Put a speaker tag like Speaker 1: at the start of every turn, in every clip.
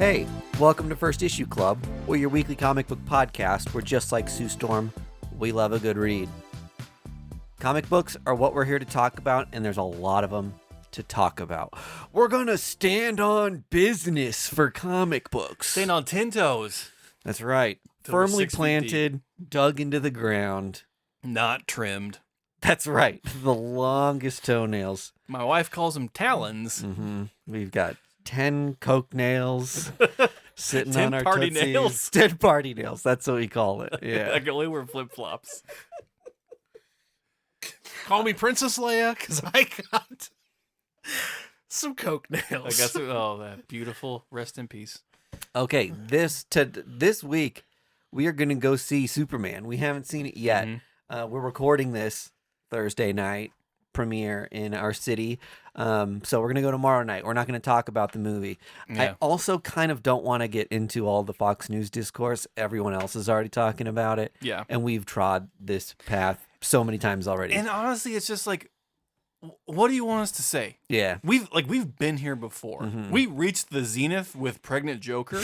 Speaker 1: Hey, welcome to First Issue Club. We're your weekly comic book podcast. We're just like Sue Storm. We love a good read. Comic books are what we're here to talk about, and there's a lot of them to talk about. We're going to stand on business for comic books.
Speaker 2: Stand on 10 toes.
Speaker 1: That's right.
Speaker 2: Till we're
Speaker 1: Firmly
Speaker 2: 6 feet
Speaker 1: planted, dug into the ground.
Speaker 2: Not trimmed.
Speaker 1: That's right. The longest toenails.
Speaker 2: My wife calls them talons.
Speaker 1: Mm-hmm. We've got 10 coke nails sitting
Speaker 2: 10
Speaker 1: on our
Speaker 2: party
Speaker 1: tootsies.
Speaker 2: nails.
Speaker 1: 10 party nails. That's what we call it. Yeah.
Speaker 2: I can only wear flip-flops.
Speaker 3: Call me Princess Leia, because I got some coke nails.
Speaker 2: I got some, that beautiful. Rest in peace.
Speaker 1: Okay, this week we are going to go see Superman. We haven't seen it yet.
Speaker 2: Mhm.
Speaker 1: We're recording this Thursday night premiere in our city. So we're going to go tomorrow night. We're not going to talk about the movie.
Speaker 2: Yeah.
Speaker 1: I also kind of don't want to get into all the Fox News discourse. Everyone else is already talking about it.
Speaker 2: Yeah.
Speaker 1: And we've trod this path so many times already.
Speaker 2: And honestly, it's just like, what do you want us to say?
Speaker 1: Yeah.
Speaker 2: We've been here before.
Speaker 1: Mhm.
Speaker 2: We reached the zenith with Pregnant Joker.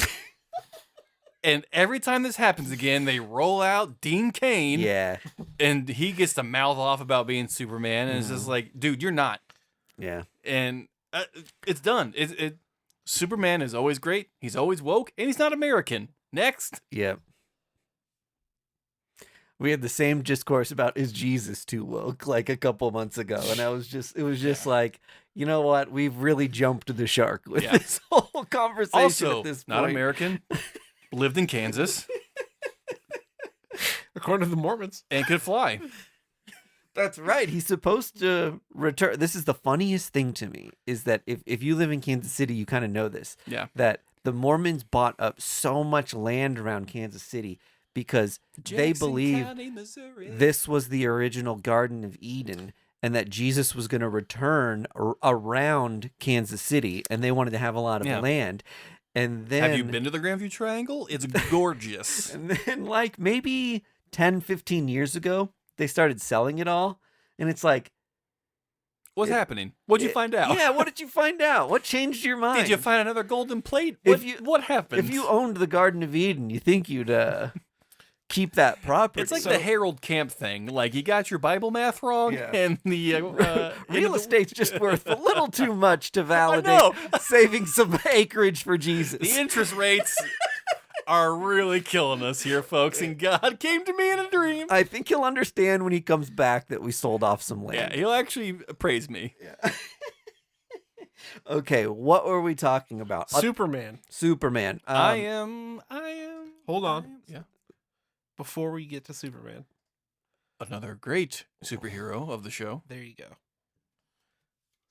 Speaker 2: And every time this happens again, they roll out Dean Cain.
Speaker 1: Yeah.
Speaker 2: And he gets to mouth off about being Superman. And it's just like, dude, you're not.
Speaker 1: Yeah.
Speaker 2: And it's done. Superman is always great. He's always woke. And he's not American. Next.
Speaker 1: Yep. We had the same discourse about is Jesus too woke like a couple months ago, and it was just like, you know what? We've really jumped the shark with this whole conversation
Speaker 2: Also,
Speaker 1: at this point.
Speaker 2: not American. Lived in Kansas
Speaker 3: According to the Mormons.
Speaker 2: and could fly.
Speaker 1: That's right. He's supposed to return. This is the funniest thing to me is that if you live in Kansas City, you kind of know this.
Speaker 2: Yeah.
Speaker 1: That the Mormons bought up so much land around Kansas City because they
Speaker 2: Jackson
Speaker 1: believe
Speaker 2: County, Missouri.
Speaker 1: this was the original Garden of Eden and that Jesus was going to return around Kansas City, and they wanted to have a lot of land. And then,
Speaker 2: Have you been to the Grandview Triangle? It's gorgeous.
Speaker 1: and then like maybe 10, 15 years ago, they started selling it all. And it's like,
Speaker 2: What's happening? What'd you find out?
Speaker 1: yeah, what did you find out? What changed your mind?
Speaker 2: Did you find another golden plate?
Speaker 1: If
Speaker 2: What happened?
Speaker 1: If you owned the Garden of Eden, you think you'd keep that property.
Speaker 2: It's like the Harold Camp thing. Like, you got your Bible math wrong,
Speaker 1: Yeah.
Speaker 2: and the
Speaker 1: real estate's just worth a little too much to validate
Speaker 2: know.
Speaker 1: saving some acreage for Jesus.
Speaker 2: the interest rates are really killing us here, folks. And God came to me in a dream.
Speaker 1: I think he'll understand when he comes back that we sold off some
Speaker 2: Yeah,
Speaker 1: land.
Speaker 2: he'll actually praise me.
Speaker 1: Okay, what were we talking about?
Speaker 3: Superman.
Speaker 1: Superman.
Speaker 2: I am.
Speaker 3: Hold on.
Speaker 2: Yeah.
Speaker 3: Before we get to Superman,
Speaker 2: Another great superhero of the show.
Speaker 3: there you go.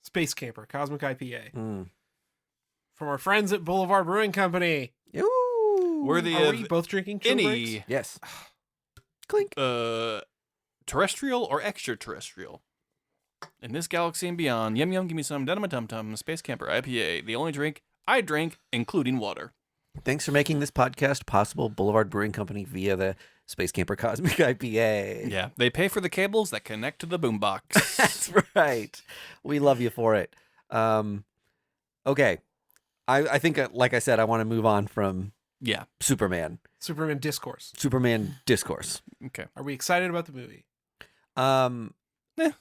Speaker 3: Space Camper, Cosmic IPA.
Speaker 1: Mm.
Speaker 3: From our friends at Boulevard Brewing Company.
Speaker 1: Ooh.
Speaker 2: Worthy
Speaker 3: Are
Speaker 2: of
Speaker 3: we both drinking Chill Breaks?
Speaker 2: any
Speaker 1: Yes. Clink.
Speaker 2: terrestrial or extraterrestrial. In this galaxy and beyond, yum yum, give me some Dynama Tum Tum Space Camper IPA, the only drink I drink, including water.
Speaker 1: Thanks for making this podcast possible, Boulevard Brewing Company, via the Space Camper Cosmic IPA.
Speaker 2: Yeah, they pay for the cables that connect to the boombox.
Speaker 1: That's right. We love you for it. Okay. I think, like I said, I want to move on from
Speaker 2: Yeah.
Speaker 1: Superman.
Speaker 3: Superman Discourse.
Speaker 1: Superman discourse.
Speaker 2: Okay.
Speaker 3: Are we excited about the movie?
Speaker 2: Eh.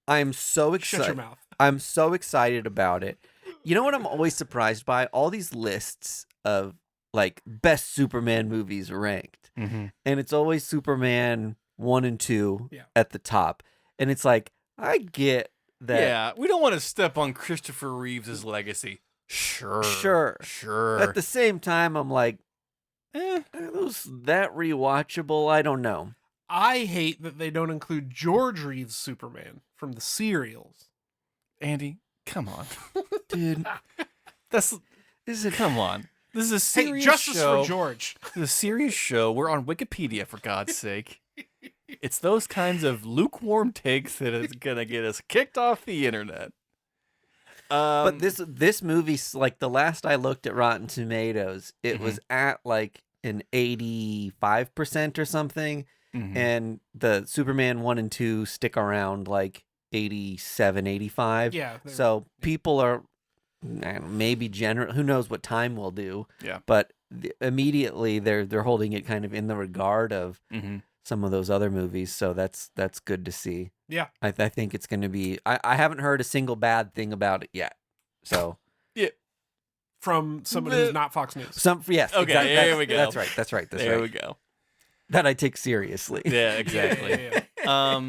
Speaker 1: I'm so
Speaker 3: Shut
Speaker 1: excited.
Speaker 3: your mouth.
Speaker 1: I'm so excited about it. You know what I'm always surprised by? All these lists of like best Superman movies ranked.
Speaker 2: Mm-hmm.
Speaker 1: And it's always Superman 1 and 2
Speaker 3: Yeah.
Speaker 1: at the top. And it's like, I get that.
Speaker 2: Yeah, we don't want to step on Christopher Reeves' legacy. Sure.
Speaker 1: At the same time, I'm like, are those that rewatchable? I don't know.
Speaker 3: I hate that they don't include George Reeves' Superman from the serials.
Speaker 2: Andy, come on.
Speaker 1: Dude,
Speaker 2: Come on. This is a serious
Speaker 3: Hey, justice
Speaker 2: show.
Speaker 3: for George.
Speaker 2: This is a serious show. We're on Wikipedia, for God's sake. It's those kinds of lukewarm takes that is going to get us kicked off the internet.
Speaker 1: But this movie's like the last I looked at Rotten Tomatoes, it was at like an 85% or something.
Speaker 2: Mhm.
Speaker 1: And the Superman 1 and 2 stick around like 87, 85.
Speaker 3: Yeah.
Speaker 1: So people are maybe general. Who knows what time will do?
Speaker 2: Yeah.
Speaker 1: But immediately they're holding it kind of in the regard of some of those other movies. So that's good to see.
Speaker 3: Yeah.
Speaker 1: I think it's going to be. I haven't heard a single bad thing about it yet. So
Speaker 2: Yeah.
Speaker 3: From someone who's not Fox News.
Speaker 1: yes.
Speaker 2: Okay,
Speaker 1: exactly.
Speaker 2: there we go.
Speaker 1: That's right.
Speaker 2: There we go.
Speaker 1: That I take seriously.
Speaker 2: Yeah, exactly.
Speaker 3: Yeah.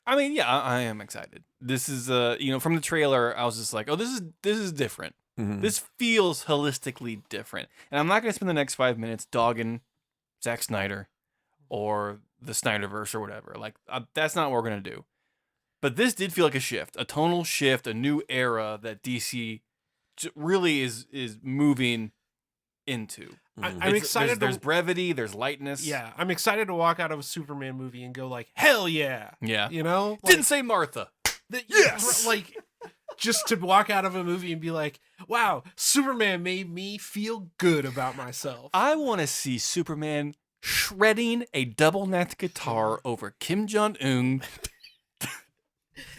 Speaker 2: I mean, yeah, I am excited. This is from the trailer, I was just like, oh, this is different.
Speaker 1: Mhm.
Speaker 2: This feels holistically different. And I'm not going to spend the next 5 minutes dogging Zack Snyder or the Snyderverse or whatever. Like, that's not what we're going to do. But this did feel like a shift, a tonal shift, a new era that DC really is moving into.
Speaker 3: I'm excited.
Speaker 2: There's brevity, there's lightness.
Speaker 3: Yeah, I'm excited to walk out of a Superman movie and go like, hell yeah.
Speaker 2: Yeah.
Speaker 3: You know? Like,
Speaker 2: Didn't say Martha.
Speaker 3: yes. Like, just to walk out of a movie and be like, wow, Superman made me feel good about myself.
Speaker 2: I want to see Superman shredding a double-necked guitar over Kim Jong-un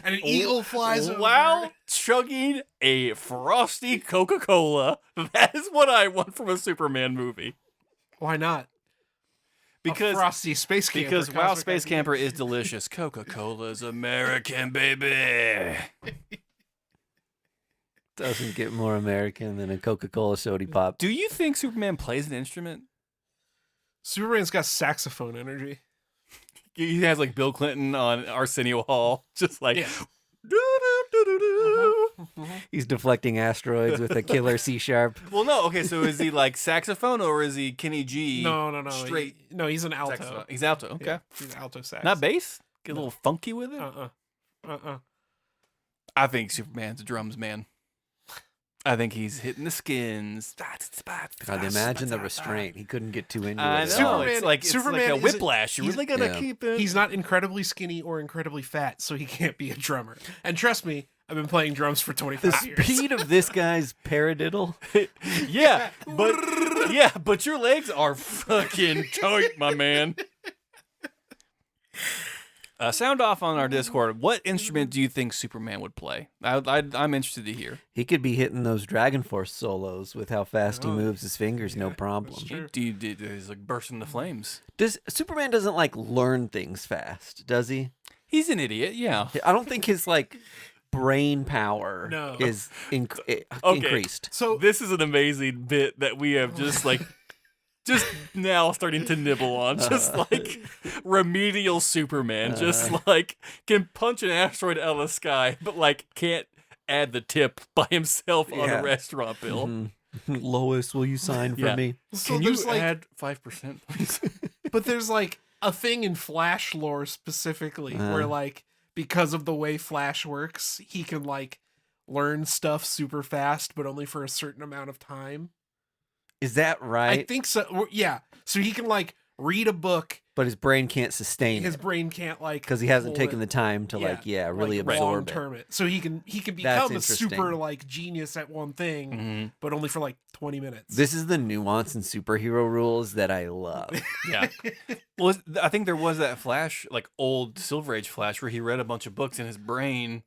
Speaker 3: And an eagle flies
Speaker 2: while
Speaker 3: over.
Speaker 2: chugging a frosty Coca-Cola. That is what I want from a Superman movie.
Speaker 3: Why not?
Speaker 2: Because
Speaker 3: A frosty space camper.
Speaker 2: Because wow,
Speaker 3: Cosmic
Speaker 2: Space
Speaker 3: IQ.
Speaker 2: Camper is delicious. Coca-Cola's American, baby.
Speaker 1: Doesn't get more American than a Coca-Cola soda pop.
Speaker 2: Do you think Superman plays an instrument?
Speaker 3: Superman's got saxophone energy.
Speaker 2: He has like Bill Clinton on Arsenio Hall, just like.
Speaker 3: Yeah.
Speaker 2: doo-doo-doo-doo-doo.
Speaker 1: He's deflecting asteroids with a killer C-sharp.
Speaker 2: Well, no. Okay, so is he like saxophone or is he Kenny G?
Speaker 3: No.
Speaker 2: Straight.
Speaker 3: No, he's an alto.
Speaker 2: Saxophone. He's alto. Okay.
Speaker 3: Yeah, he's alto sax.
Speaker 2: Not bass. Get a
Speaker 3: No.
Speaker 2: little funky with it. I think Superman's a drums man. I think he's hitting the skins.
Speaker 1: God, imagine the restraint. He couldn't get too into
Speaker 2: I
Speaker 1: it.
Speaker 2: know.
Speaker 3: Superman-
Speaker 2: it's like
Speaker 3: Superman
Speaker 2: a
Speaker 3: isn't-
Speaker 2: whiplash. You're
Speaker 3: he's-
Speaker 2: really gonna
Speaker 1: yeah.
Speaker 2: keep it.
Speaker 3: He's not incredibly skinny or incredibly fat, so he can't be a drummer. And trust me, I've been playing drums for
Speaker 1: The
Speaker 3: 25 years.
Speaker 1: speed of this guy's paradiddle.
Speaker 2: but your legs are fucking tight, my man. Sound off on our Discord. What instrument do you think Superman would play? I'm interested to hear.
Speaker 1: He could be hitting those Dragon Force solos with how fast he
Speaker 3: Oh,
Speaker 1: moves his fingers, no
Speaker 3: yeah,
Speaker 1: problem.
Speaker 3: that's true.
Speaker 2: He's like bursting into flames.
Speaker 1: Superman doesn't like learn things fast, does he?
Speaker 2: He's an idiot. Yeah.
Speaker 1: I don't think his like brain power
Speaker 3: No.
Speaker 1: is
Speaker 2: Okay.
Speaker 1: increased.
Speaker 3: So
Speaker 2: This is an amazing bit that we have just now starting to nibble on. Just like remedial Superman. Just like can punch an asteroid out of the sky, but like can't add the tip by himself on
Speaker 1: Yeah.
Speaker 2: a restaurant bill.
Speaker 1: Mhm. Lois, will you sign for
Speaker 2: Yeah.
Speaker 1: me?
Speaker 3: So
Speaker 2: Can you
Speaker 3: there's like,
Speaker 2: add 5%, please?
Speaker 3: but there's like a thing in Flash lore specifically where like because of the way Flash works, he can like learn stuff super fast, but only for a certain amount of time.
Speaker 1: Is that right?
Speaker 3: I think so. Yeah. So he can like read a book.
Speaker 1: But his brain can't sustain
Speaker 3: His
Speaker 1: it
Speaker 3: brain can't like
Speaker 1: because he hasn't
Speaker 3: hold
Speaker 1: taken
Speaker 3: it.
Speaker 1: the time to really absorb
Speaker 3: long
Speaker 1: it.
Speaker 3: term it. So he can
Speaker 1: That's
Speaker 3: become a
Speaker 1: interesting.
Speaker 3: super like genius at one thing,
Speaker 2: Mhm.
Speaker 3: but only for like 20 minutes.
Speaker 1: This is the nuance in superhero rules that I love.
Speaker 2: Yeah. Well, I think there was that Flash, like old Silver Age Flash, where he read a bunch of books and his brain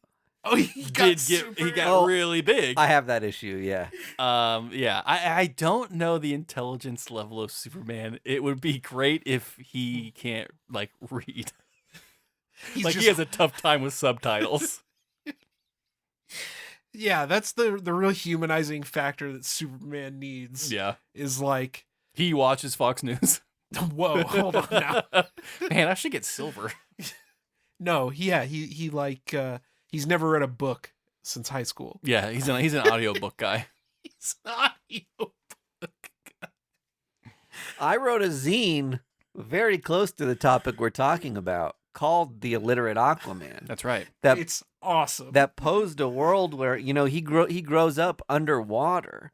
Speaker 3: he got
Speaker 1: Oh,
Speaker 2: really big.
Speaker 1: I have that issue, yeah.
Speaker 2: I don't know the intelligence level of Superman. It would be great if he can't like read.
Speaker 3: He's
Speaker 2: Like
Speaker 3: just-
Speaker 2: he has a tough time with subtitles.
Speaker 3: Yeah, that's the real humanizing factor that Superman needs.
Speaker 2: Yeah.
Speaker 3: Is like,
Speaker 2: He watches Fox News.
Speaker 3: whoa, hold on now.
Speaker 2: Man, I should get Silver.
Speaker 3: No, yeah, he like he's never read a book since high school.
Speaker 2: Yeah, he's an audiobook guy.
Speaker 3: He's not.
Speaker 1: I wrote a zine very close to the topic we're talking about called The Illiterate Aquaman.
Speaker 2: That's right.
Speaker 3: It's awesome.
Speaker 1: That posed a world where, he grows up underwater.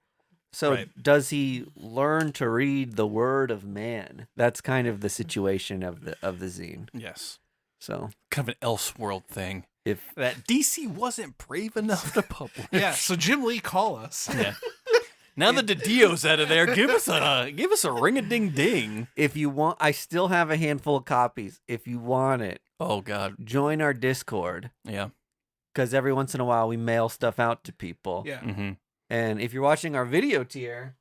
Speaker 1: So
Speaker 2: Right.
Speaker 1: does he learn to read the word of man? That's kind of the situation of the zine.
Speaker 2: Yes.
Speaker 1: So
Speaker 2: Kind of an Elseworld thing
Speaker 1: if
Speaker 2: that DC wasn't brave enough to publish.
Speaker 3: Yeah, so Jim Lee, call us.
Speaker 2: Yeah. Now that the Dio's out of there, give us a ring-a-ding-ding.
Speaker 1: if you want, I still have a handful of copies. If you want it,
Speaker 2: Oh God.
Speaker 1: join our Discord
Speaker 2: Yeah.
Speaker 1: because every once in a while we mail stuff out to people.
Speaker 3: Yeah.
Speaker 2: Mm-hmm.
Speaker 1: And if you're watching our video tier,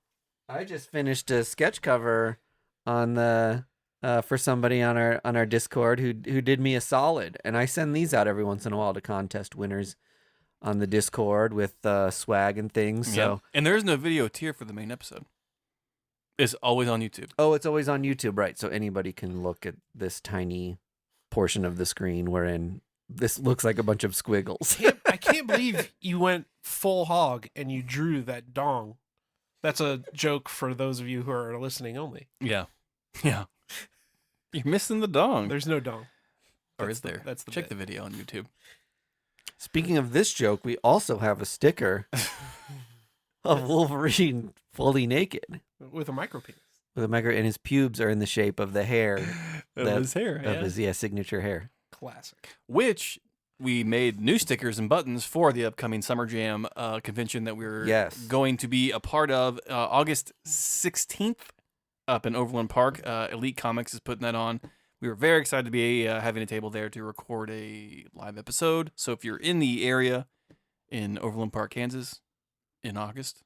Speaker 1: I just finished a sketch cover on the for somebody on our Discord who did me a solid, and I send these out every once in a while to contest winners on the Discord with swag and things. So
Speaker 2: Yep. And there is no video tier for the main episode. It's always on YouTube.
Speaker 1: oh, it's always on YouTube, right? So anybody can look at this tiny portion of the screen wherein this looks like a bunch of squiggles.
Speaker 3: I can't believe you went full hog and you drew that dong. That's a joke for those of you who are listening only.
Speaker 2: Yeah. Yeah. You're missing the dong.
Speaker 3: There's no dong.
Speaker 2: Or is there?
Speaker 3: That's the
Speaker 2: Check
Speaker 3: bit.
Speaker 2: the video on YouTube.
Speaker 1: Speaking of this joke, we also have a sticker of Wolverine fully naked
Speaker 3: With a micro penis.
Speaker 1: with a micro, and his pubes are in the shape of the hair
Speaker 2: Of his hair.
Speaker 1: of his signature hair.
Speaker 3: Classic.
Speaker 2: Which we made new stickers and buttons for the upcoming Summer Jam convention that we're going to be a part of August 16th up in Overland Park. Elite Comics is putting that on. We were very excited to be having a table there to record a live episode. So if you're in the area in Overland Park, Kansas in August,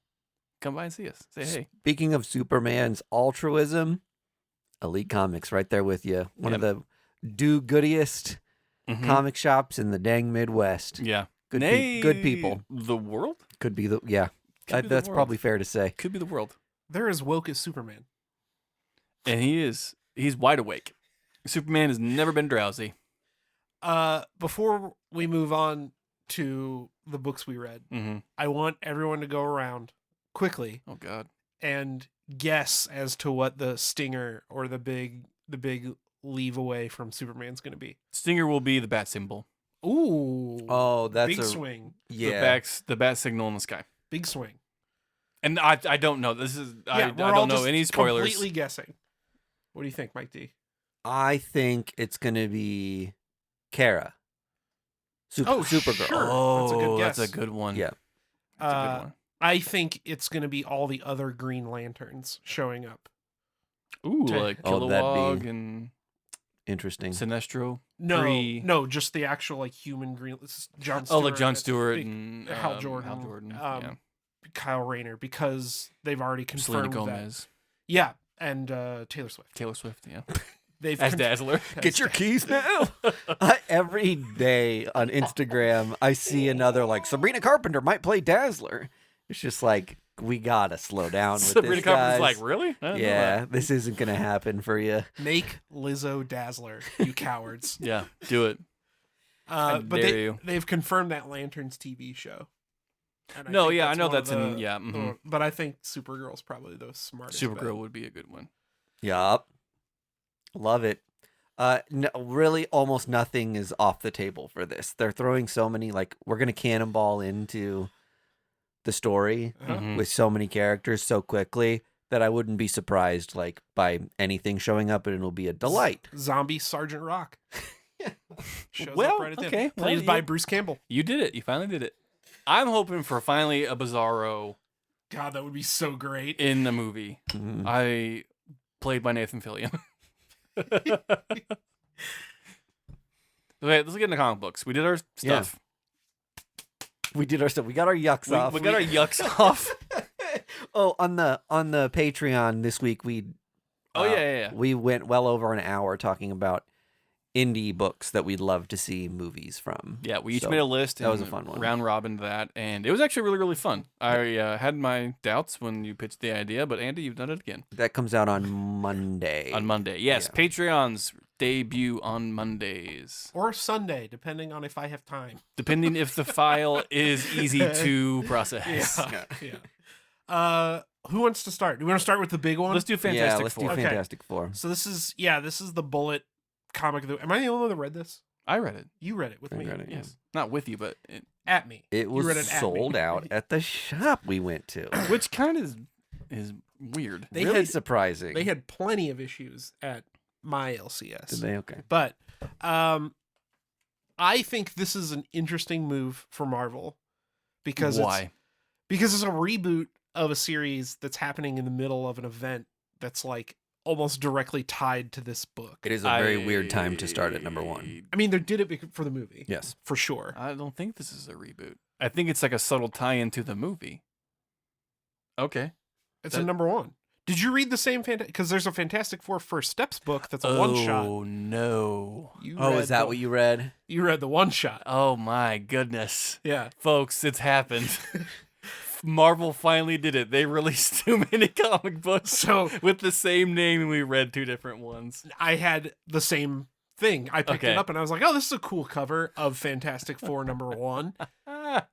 Speaker 2: come by and see us. Say hey.
Speaker 1: Speaking of Superman's altruism, Elite Comics right there with you. One of the do-goodiest comic shops in the dang Midwest.
Speaker 2: Yeah.
Speaker 1: Good people.
Speaker 2: The world?
Speaker 1: Could be the, yeah.
Speaker 2: Could be the
Speaker 1: That's
Speaker 2: world.
Speaker 1: probably fair to say.
Speaker 2: Could be the world.
Speaker 3: They're as woke as Superman.
Speaker 2: And he's wide awake. Superman has never been drowsy.
Speaker 3: Before we move on to the books we read, I want everyone to go around quickly
Speaker 2: Oh God.
Speaker 3: and guess as to what the stinger or the big leave away from Superman's going to be.
Speaker 2: Stinger will be the bat symbol.
Speaker 3: Ooh.
Speaker 1: Oh, that's
Speaker 3: big
Speaker 1: a
Speaker 3: swing.
Speaker 1: yeah.
Speaker 2: The bat signal in the sky.
Speaker 3: Big swing.
Speaker 2: And I don't know. This is I
Speaker 3: We're all
Speaker 2: don't know
Speaker 3: just
Speaker 2: any spoilers.
Speaker 3: Completely guessing. What do you think, Mike D?
Speaker 1: I think it's gonna be Kara. Supergirl.
Speaker 3: Sure.
Speaker 2: Oh,
Speaker 3: That's a good guess.
Speaker 2: That's a good one.
Speaker 1: Yeah.
Speaker 2: That's a good one.
Speaker 3: I think it's going to be all the other Green Lanterns showing up.
Speaker 2: Ooh,
Speaker 3: to-
Speaker 2: like
Speaker 1: Oh, that'd
Speaker 2: Kilowog
Speaker 1: be-
Speaker 2: and
Speaker 1: Interesting.
Speaker 2: Sinestro.
Speaker 3: No, just the actual like human Green. This is John.
Speaker 2: Oh, like
Speaker 3: Stewart,
Speaker 2: John Stewart
Speaker 3: big-
Speaker 2: and
Speaker 3: Hal Jordan.
Speaker 2: Hal Jordan.
Speaker 3: Yeah. Kyle Rayner, because they've already
Speaker 2: Selena
Speaker 3: confirmed that.
Speaker 2: Gomez.
Speaker 3: Yeah, and Taylor Swift.
Speaker 2: Taylor Swift. Yeah.
Speaker 3: They've
Speaker 2: As
Speaker 3: con-
Speaker 2: Dazzler.
Speaker 1: Get your keys now. Every day on Instagram, I see another like Sabrina Carpenter might play Dazzler. It's just like we gotta slow down with
Speaker 2: Sabrina
Speaker 1: this,
Speaker 2: Carpenter's
Speaker 1: guys.
Speaker 2: like, really? I didn't know
Speaker 1: Yeah,
Speaker 2: that.
Speaker 1: this isn't gonna happen for you.
Speaker 3: Make Lizzo Dazzler, you cowards.
Speaker 2: Yeah, do it.
Speaker 3: But
Speaker 2: dare you.
Speaker 3: they've confirmed that Lanterns TV show. And
Speaker 2: No,
Speaker 3: think
Speaker 2: yeah, I
Speaker 3: that's
Speaker 2: know
Speaker 3: one of
Speaker 2: that's in- yeah, mhm.
Speaker 3: But I think Supergirl's probably the smartest. bet.
Speaker 2: Supergirl would be a good one.
Speaker 1: Yup. Love it. No, really, almost nothing is off the table for this. They're throwing so many, like, we're going to cannonball into the story
Speaker 3: Uh-huh.
Speaker 2: Mhm.
Speaker 1: with so many characters so quickly that I wouldn't be surprised, like, by anything showing up, and it'll be a delight.
Speaker 3: Zombie Sergeant Rock. Shows
Speaker 2: Well,
Speaker 3: up right at the
Speaker 2: okay,
Speaker 3: end.
Speaker 2: well,
Speaker 3: Played by
Speaker 2: yeah.
Speaker 3: Bruce Campbell.
Speaker 2: You did it. You finally did it. I'm hoping for finally a Bizarro
Speaker 3: God, that would be so great.
Speaker 2: in the movie.
Speaker 1: Mhm.
Speaker 2: I played by Nathan Fillion. Okay, let's get into comic books. We did our
Speaker 1: Yeah.
Speaker 2: stuff.
Speaker 1: We did our stuff. We got our yucks off.
Speaker 2: We got our yucks off.
Speaker 1: Oh, on the Patreon this week,
Speaker 2: Oh, yeah.
Speaker 1: we went well over an hour talking about indie books that we'd love to see movies from.
Speaker 2: Yeah, we each
Speaker 1: So,
Speaker 2: made a list.
Speaker 1: that was a
Speaker 2: and
Speaker 1: fun one.
Speaker 2: Round robin to that, and it was actually really, really fun. I had my doubts when you pitched the idea, but Andy, you've done it again.
Speaker 1: That comes out on Monday.
Speaker 2: On Monday. Yes,
Speaker 1: Yeah.
Speaker 2: Patreons debut on Mondays.
Speaker 3: Or Sunday, depending on if I have time.
Speaker 2: Depending if the file is easy to process.
Speaker 3: Yeah. Who wants to start? Do we want to start with the big one?
Speaker 2: Let's do Fantastic
Speaker 1: Yeah, let's
Speaker 2: Four.
Speaker 1: do
Speaker 3: Okay.
Speaker 1: Fantastic Four.
Speaker 3: So this is the Bullet comic. Am I the only one that read this?
Speaker 2: I read it.
Speaker 3: You read it with
Speaker 1: I
Speaker 3: me.
Speaker 1: read it, yeah.
Speaker 2: Yes. Not with you, but
Speaker 3: At me.
Speaker 1: It
Speaker 3: You
Speaker 1: was
Speaker 3: read it at
Speaker 1: sold
Speaker 3: me.
Speaker 1: out at the shop we went to.
Speaker 2: which kind of is weird.
Speaker 3: They
Speaker 1: really
Speaker 3: had-
Speaker 1: surprising.
Speaker 3: They had plenty of issues at my LCS.
Speaker 1: Did they? Okay.
Speaker 3: But I think this is an interesting move for Marvel because
Speaker 2: Why?
Speaker 3: Because it's a reboot of a series that's happening in the middle of an event that's like almost directly tied to this book.
Speaker 1: It is a very weird time to start at number one.
Speaker 3: I mean, they did it for the movie.
Speaker 1: Yes.
Speaker 3: For sure.
Speaker 2: I don't think this is a reboot. I think it's like a subtle tie-in to the movie. Okay.
Speaker 3: It's a number 1. Did you read the same because there's a Fantastic Four First Steps book that's a one-shot.
Speaker 2: Oh, no.
Speaker 1: Is that what you read?
Speaker 3: You read the one-shot.
Speaker 2: Oh, my goodness.
Speaker 3: Yeah.
Speaker 2: Folks, it's happened. Marvel finally did it. They released too many comic books with the same name, and we read 2 different ones.
Speaker 3: I had the same thing. I picked it up, and I was like, oh, this is a cool cover of Fantastic Four number 1.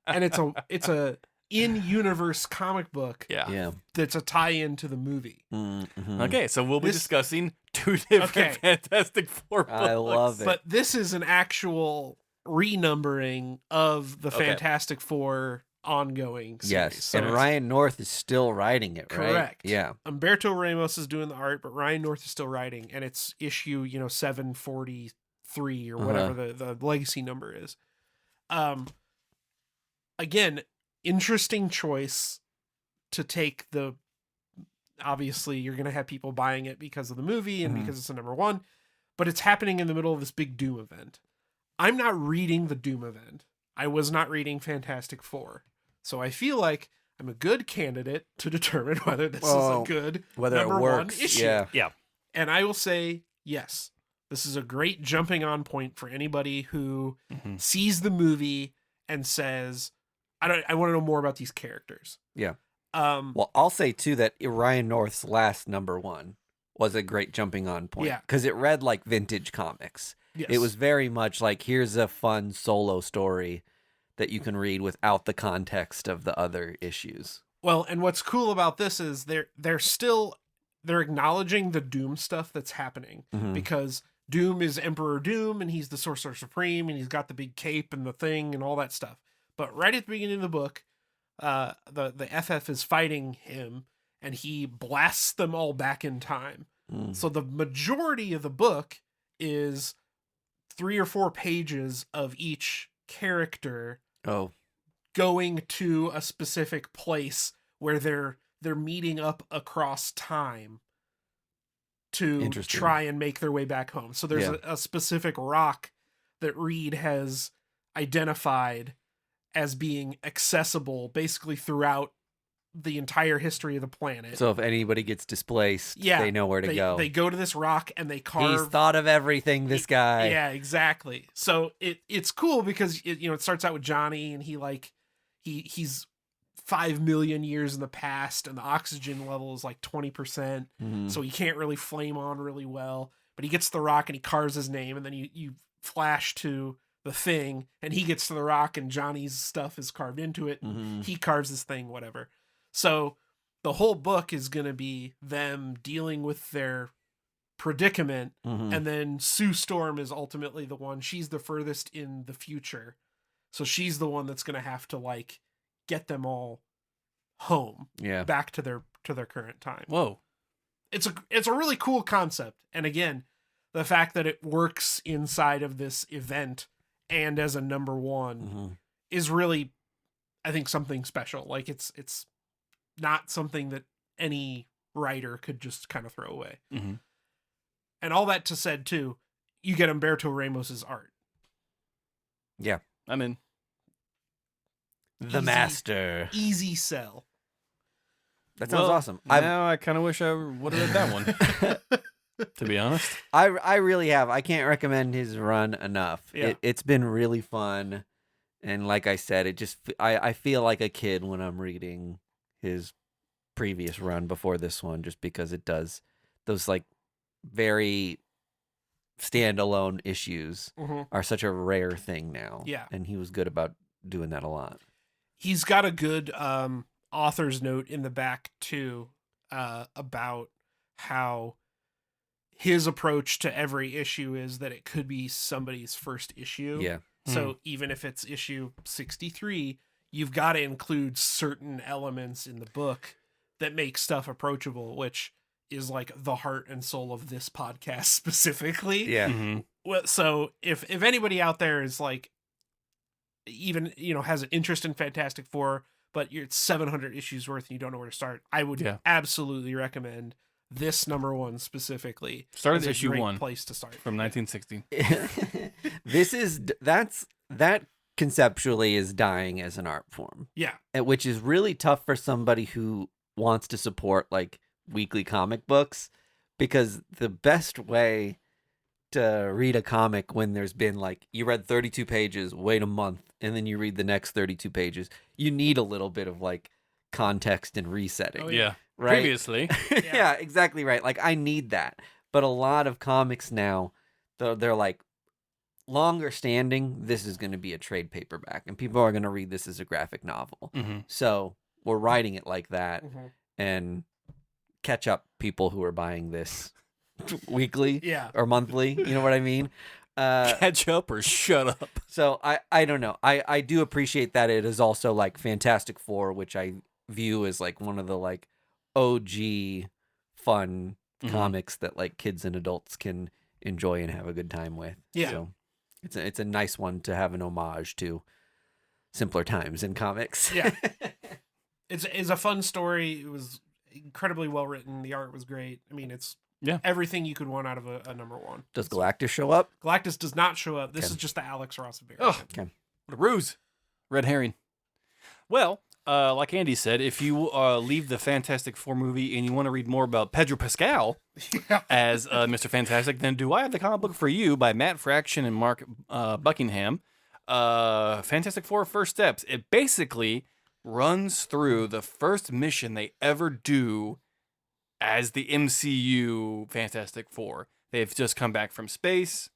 Speaker 3: And it's a in-universe comic book.
Speaker 1: Yeah.
Speaker 3: That's a tie-in to the movie.
Speaker 1: Mm-hmm.
Speaker 2: Okay, so we'll be discussing 2 different Fantastic Four books.
Speaker 1: I love it.
Speaker 3: But this is an actual renumbering of the Fantastic Four ongoing series.
Speaker 1: Yes,
Speaker 3: So
Speaker 1: and Ryan North is still writing it, right?
Speaker 3: correct.
Speaker 1: Yeah.
Speaker 3: Umberto Ramos is doing the art, but Ryan North is still writing, and it's issue 743 or whatever the legacy number is. Again, interesting choice to take the. Obviously, you're going to have people buying it because of the movie and because it's a number 1, but it's happening in the middle of this big Doom event. I'm not reading the Doom event. I was not reading Fantastic Four. So I feel like I'm a good candidate to determine whether this is a good number 1 issue.
Speaker 2: Yeah.
Speaker 3: And I will say, yes, this is a great jumping on point for anybody who sees the movie and says, I want to know more about these characters.
Speaker 1: Yeah. Well, I'll say too that Ryan North's last number 1 was a great jumping on point.
Speaker 3: Yeah.
Speaker 1: Because it read like vintage comics.
Speaker 3: Yes.
Speaker 1: It was very much like, here's a fun solo story that you can read without the context of the other issues.
Speaker 3: Well, and what's cool about this is they're acknowledging the Doom stuff that's happening because Doom is Emperor Doom and he's the Sorcerer Supreme and he's got the big cape and the thing and all that stuff. But right at the beginning of the book, the FF is fighting him and he blasts them all back in time. So the majority of the book is 3 or 4 pages of each character going to a specific place where they're meeting up across time to try and make their way back home. So there's a specific rock that Reed has identified as being accessible basically throughout the entire history of the planet.
Speaker 1: So if anybody gets displaced, they know where to go.
Speaker 3: They go to this rock and they carve.
Speaker 1: He's thought of everything, this guy.
Speaker 3: Yeah, exactly. So it's cool because it starts out with Johnny and he's 5 million years in the past and the oxygen level is like 20%. So he can't really flame on really well. But he gets to the rock and he carves his name, and then you flash to the thing and he gets to the rock and Johnny's stuff is carved into it. And he carves his thing, whatever. So the whole book is going to be them dealing with their predicament. And then Sue Storm is ultimately the one. She's the furthest in the future. So she's the one that's going to have to like get them all home back to their current time.
Speaker 2: Whoa.
Speaker 3: It's a really cool concept. And again, the fact that it works inside of this event and as a number 1 is really, I think, something special. Like it's not something that any writer could just kind of throw away. And all that to said too, you get Umberto Ramos's art.
Speaker 1: Yeah.
Speaker 2: I'm in.
Speaker 1: The master.
Speaker 3: Easy sell.
Speaker 1: That sounds awesome.
Speaker 2: Now I kind of wish I would have read that one. To be honest,
Speaker 1: I really have. I can't recommend his run enough.
Speaker 3: Yeah.
Speaker 1: It's been really fun, and like I said, I feel like a kid when I'm reading his previous run before this one, just because it does those like very standalone issues are such a rare thing now.
Speaker 3: Yeah,
Speaker 1: and he was good about doing that a lot.
Speaker 3: He's got a good author's note in the back too about how his approach to every issue is that it could be somebody's first issue.
Speaker 1: Yeah.
Speaker 3: So even if it's issue 63, you've got to include certain elements in the book that make stuff approachable, which is like the heart and soul of this podcast specifically.
Speaker 1: Yeah.
Speaker 3: Well, so if anybody out there is like, even, has an interest in Fantastic Four, but it's 700 issues worth and you don't know where to start, I would absolutely recommend this number 1 specifically.
Speaker 2: Start at issue
Speaker 3: great
Speaker 2: 1
Speaker 3: place to start
Speaker 2: from 1960.
Speaker 1: That conceptually is dying as an art form.
Speaker 3: Yeah.
Speaker 1: Which is really tough for somebody who wants to support like weekly comic books, because the best way to read a comic when there's been like, you read 32 pages, wait a month, and then you read the next 32 pages, you need a little bit of like context and resetting.
Speaker 3: Oh,
Speaker 2: Yeah.
Speaker 1: Right?
Speaker 2: Previously.
Speaker 1: Yeah, exactly right. Like, I need that. But a lot of comics now, they're like, longer standing, this is going to be a trade paperback, and people are going to read this as a graphic novel.
Speaker 2: Mhm.
Speaker 1: So we're writing it like that,
Speaker 3: Mhm.
Speaker 1: and catch up people who are buying this weekly
Speaker 3: Yeah.
Speaker 1: or monthly. You know what I mean?
Speaker 2: Catch up or shut up.
Speaker 1: So I don't know. I do appreciate that it is also like Fantastic Four, which I view as like one of the like OG fun
Speaker 2: Mhm.
Speaker 1: comics that like kids and adults can enjoy and have a good time with.
Speaker 3: Yeah.
Speaker 1: So it's a nice one to have an homage to simpler times in comics.
Speaker 3: Yeah. It's a fun story. It was incredibly well written. The art was great. I mean, it's everything you could want out of a number one.
Speaker 1: Does Galactus show up?
Speaker 3: Galactus does not show up. This
Speaker 1: Okay.
Speaker 3: is just the Alex Ross variant.
Speaker 2: Oh, what a ruse. Red herring. Well, like Andy said, if you leave the Fantastic Four movie and you want to read more about Pedro Pascal as Mr. Fantastic, then do I have the comic book for you by Matt Fraction and Mark Buckingham. Fantastic Four First Steps. It basically runs through the first mission they ever do as the MCU Fantastic Four. They've just come back from space.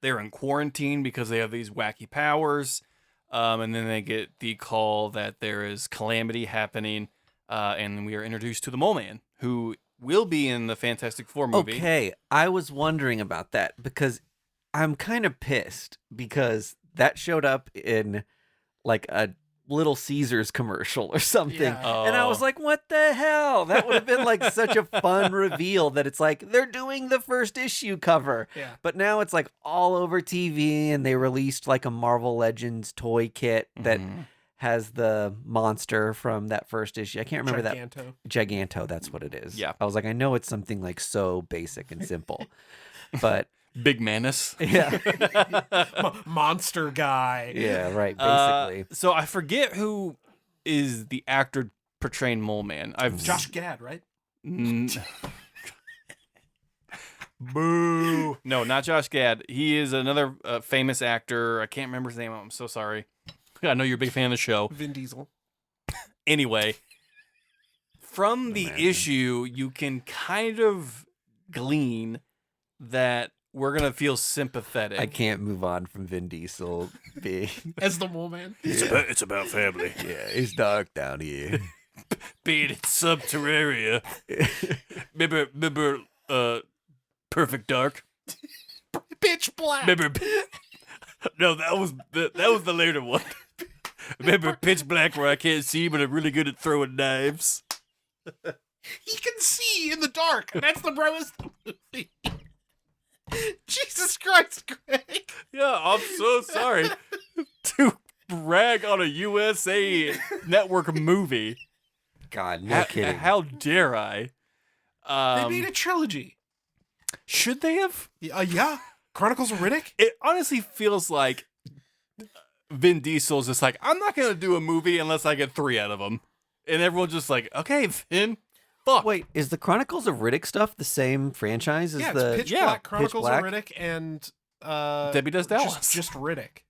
Speaker 2: They're in quarantine because they have these wacky powers. And then they get the call that there is calamity happening. And we are introduced to the Mole Man, who will be in the Fantastic Four movie.
Speaker 1: Okay, I was wondering about that because I'm kind of pissed because that showed up in like a Little Caesars commercial or something.
Speaker 3: Yeah.
Speaker 1: And I was like, what the hell? That would have been like such a fun reveal that it's like they're doing the first issue cover.
Speaker 3: Yeah.
Speaker 1: But now it's like all over TV, and they released like a Marvel Legends toy kit that has the monster from that first issue. I can't remember
Speaker 3: Giganto.
Speaker 1: that. Giganto, that's what it is.
Speaker 2: Yeah.
Speaker 1: I was like, I know it's something like so basic and simple. But
Speaker 2: Big Manus.
Speaker 1: yeah.
Speaker 3: Monster guy.
Speaker 1: Yeah, right, basically.
Speaker 2: So I forget who is the actor portraying Mole Man.
Speaker 3: Josh Gad, right?
Speaker 2: Boo. No, not Josh Gad. He is another famous actor. I can't remember his name. I'm so sorry. I know you're a big fan of the show.
Speaker 3: Vin Diesel.
Speaker 2: Anyway, from the
Speaker 1: Imagine.
Speaker 2: issue, you can kind of glean that we're going to feel sympathetic.
Speaker 1: I can't move on from Vin Diesel being.
Speaker 3: As the Mole Man.
Speaker 2: It's about family.
Speaker 1: Yeah, it's dark down here.
Speaker 2: Being in Subterraria. Remember Perfect Dark?
Speaker 3: Pitch black.
Speaker 2: Remember? No, that was the later one. Remember Pitch Black, where I can't see, but I'm really good at throwing knives.
Speaker 3: He can see in the dark. That's the premise of the movie. Jesus Christ, Greg.
Speaker 2: Yeah, I'm so sorry to brag on a USA Network movie.
Speaker 1: God, no kidding.
Speaker 2: How dare I?
Speaker 3: They made a trilogy.
Speaker 2: Should they have?
Speaker 3: Yeah. Chronicles of Riddick?
Speaker 2: It honestly feels like Vin Diesel's just like, I'm not going to do a movie unless I get 3 out of them. And everyone's just like, okay, Vin, fuck.
Speaker 1: Wait, is the Chronicles of Riddick stuff the same franchise as
Speaker 3: Yeah,
Speaker 1: the
Speaker 3: it's Pitch
Speaker 2: yeah,
Speaker 3: Black,
Speaker 1: Pitch
Speaker 3: Chronicles
Speaker 1: Black?
Speaker 3: of Riddick, and
Speaker 2: Debbie Does Dallas.
Speaker 3: just Riddick,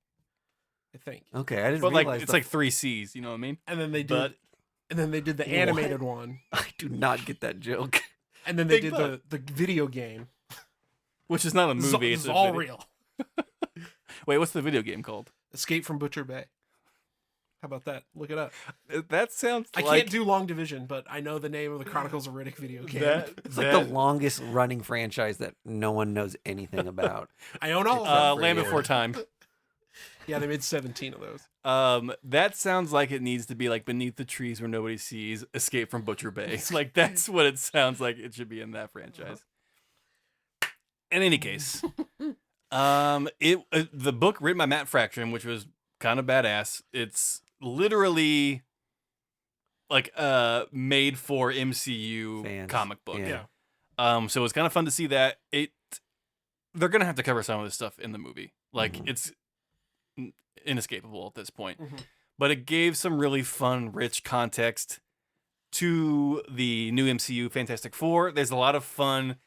Speaker 3: I think.
Speaker 1: Okay, I didn't
Speaker 2: But like,
Speaker 1: realize
Speaker 2: it's like 3 C's, you know what I mean?
Speaker 3: And then they did,
Speaker 2: But-
Speaker 3: the animated one,
Speaker 1: I do not get that joke.
Speaker 3: and then they
Speaker 2: Big
Speaker 3: did the video game.
Speaker 2: Which is not a
Speaker 3: This is-
Speaker 2: movie.
Speaker 3: this
Speaker 2: It's
Speaker 3: is
Speaker 2: a
Speaker 3: all
Speaker 2: video.
Speaker 3: real.
Speaker 2: Wait, what's the video game called?
Speaker 3: Escape from Butcher Bay. How about that? Look it up.
Speaker 2: That sounds
Speaker 3: I
Speaker 2: like
Speaker 3: can't do long division, but I know the name of the Chronicles of Riddick video game.
Speaker 1: It's like the longest running franchise that no one knows anything about.
Speaker 3: I own all of them.
Speaker 2: Land
Speaker 1: you.
Speaker 2: Before Time.
Speaker 3: Yeah, they made 17 of those.
Speaker 2: That sounds like it needs to be like Beneath the Trees Where Nobody Sees, Escape from Butcher Bay. Like that's what it sounds like it should be in that franchise. In any case, the book written by Matt Fraction, which was kind of badass. It's literally like made for MCU
Speaker 1: Fans.
Speaker 2: comic book.
Speaker 1: Yeah.
Speaker 2: So it's kind of fun to see that they're gonna have to cover some of this stuff in the movie. Like it's inescapable at this point.
Speaker 3: Mhm.
Speaker 2: But it gave some really fun, rich context to the new MCU Fantastic Four, there's a lot of fun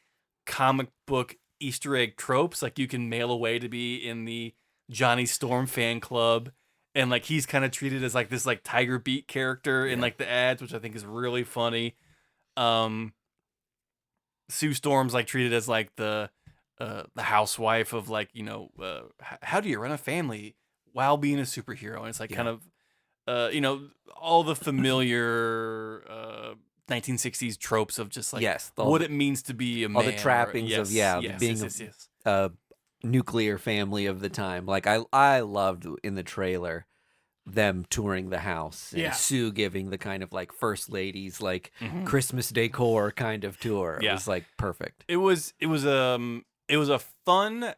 Speaker 2: comic book Easter egg tropes. Like you can mail away to be in the Johnny Storm fan club. And like he's kind of treated as like this like Tiger Beat character in like the ads, which I think is really funny. Sue Storm's like treated as like the housewife of like, how do you run a family while being a superhero? And it's like kind of all the familiar 1960s tropes of just like what it means to be a man.
Speaker 1: All the trappings of being a nuclear family of the time. Like I loved in the trailer them touring the house and Sue giving the kind of like first ladies like Christmas decor kind of tour. It was like perfect.
Speaker 2: It was a fun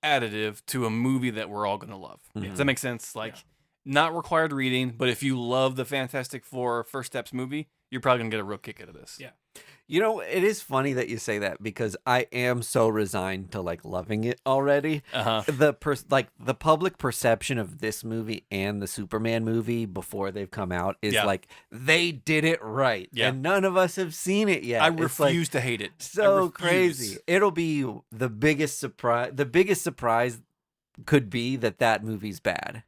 Speaker 2: additive to a movie that we're all gonna love. Does that make sense? Like not required reading, but if you love the Fantastic Four First Steps movie, you're probably gonna get a real kick out of this.
Speaker 3: Yeah.
Speaker 1: You know, it is funny that you say that because I am so resigned to like loving it already. The public perception of this movie and the Superman movie before they've come out is like they did it right, and none of us have seen it yet.
Speaker 2: I refuse to hate it.
Speaker 1: So crazy. It'll be the biggest surprise. The biggest surprise could be that movie's bad.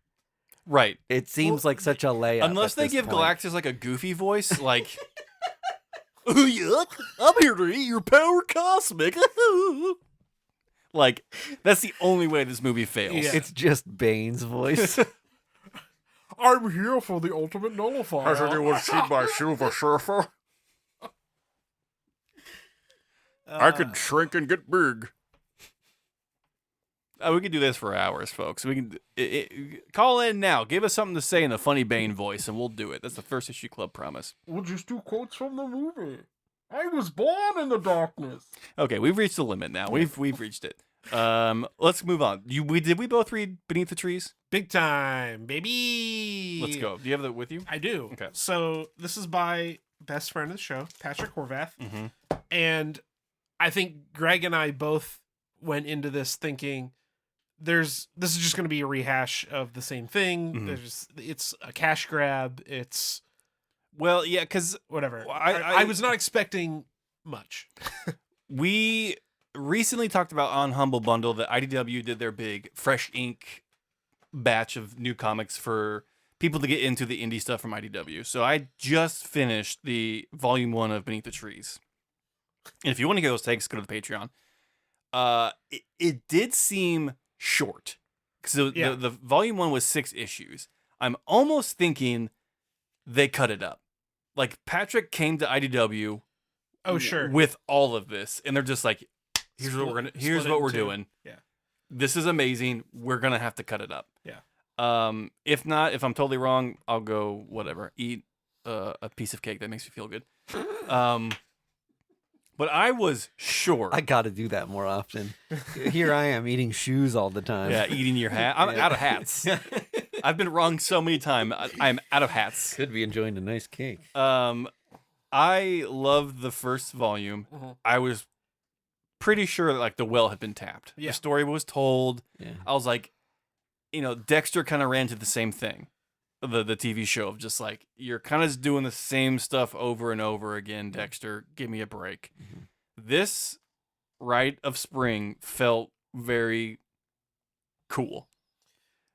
Speaker 2: Right.
Speaker 1: It seems like such a layup.
Speaker 2: Unless they give Galactus like a goofy voice, like. Yuck, I'm here to eat your power cosmic. Like, that's the only way this movie fails.
Speaker 1: Yeah. It's just Bane's voice.
Speaker 3: I'm here for the ultimate nullifier.
Speaker 2: I said you would see my silver surfer. I could shrink and get big. We could do this for hours, folks. We can call in now. Give us something to say in a funny Bane voice, and we'll do it. That's the First Issue Club promise.
Speaker 3: We'll just do quotes from the movie. I was born in the darkness.
Speaker 2: Okay, we've reached the limit now. We've reached it. Let's move on. Did we both read Beneath the Trees?
Speaker 3: Big time, baby.
Speaker 2: Let's go. Do you have that with you?
Speaker 3: I do.
Speaker 2: Okay.
Speaker 3: So this is by best friend of the show, Patrick Horvath, and I think Greg and I both went into this thinking. This is just going to be a rehash of the same thing. It's a cash grab. It's
Speaker 2: because
Speaker 3: whatever. I was not expecting much.
Speaker 2: We recently talked about on Humble Bundle that IDW did their big Fresh Ink batch of new comics for people to get into the indie stuff from IDW. So I just finished the volume 1 of Beneath the Trees. And if you want to get those takes, go to the Patreon. It did seem short because the volume 1 was 6 issues. I'm almost thinking they cut it up. Like Patrick came to IDW with all of this, and they're just like, here's what we're doing.
Speaker 3: Yeah.
Speaker 2: This is amazing. We're gonna have to cut it up.
Speaker 3: Yeah.
Speaker 2: If not, if I'm totally wrong, I'll go whatever. Eat a piece of cake that makes me feel good. But I was sure.
Speaker 1: I got to do that more often. Here I am eating shoes all the time.
Speaker 2: Yeah, eating your hat. I'm out of hats. I've been wrong so many times. I'm out of hats.
Speaker 1: Could be enjoying a nice cake.
Speaker 2: I loved the first volume. I was pretty sure that like the well had been tapped.
Speaker 3: Yeah.
Speaker 2: The story was told.
Speaker 1: Yeah.
Speaker 2: I was like, Dexter kind of ran to the same thing. The TV show of just like, you're kind of doing the same stuff over and over again, Dexter. Give me a break. This Rite of Spring felt very cool.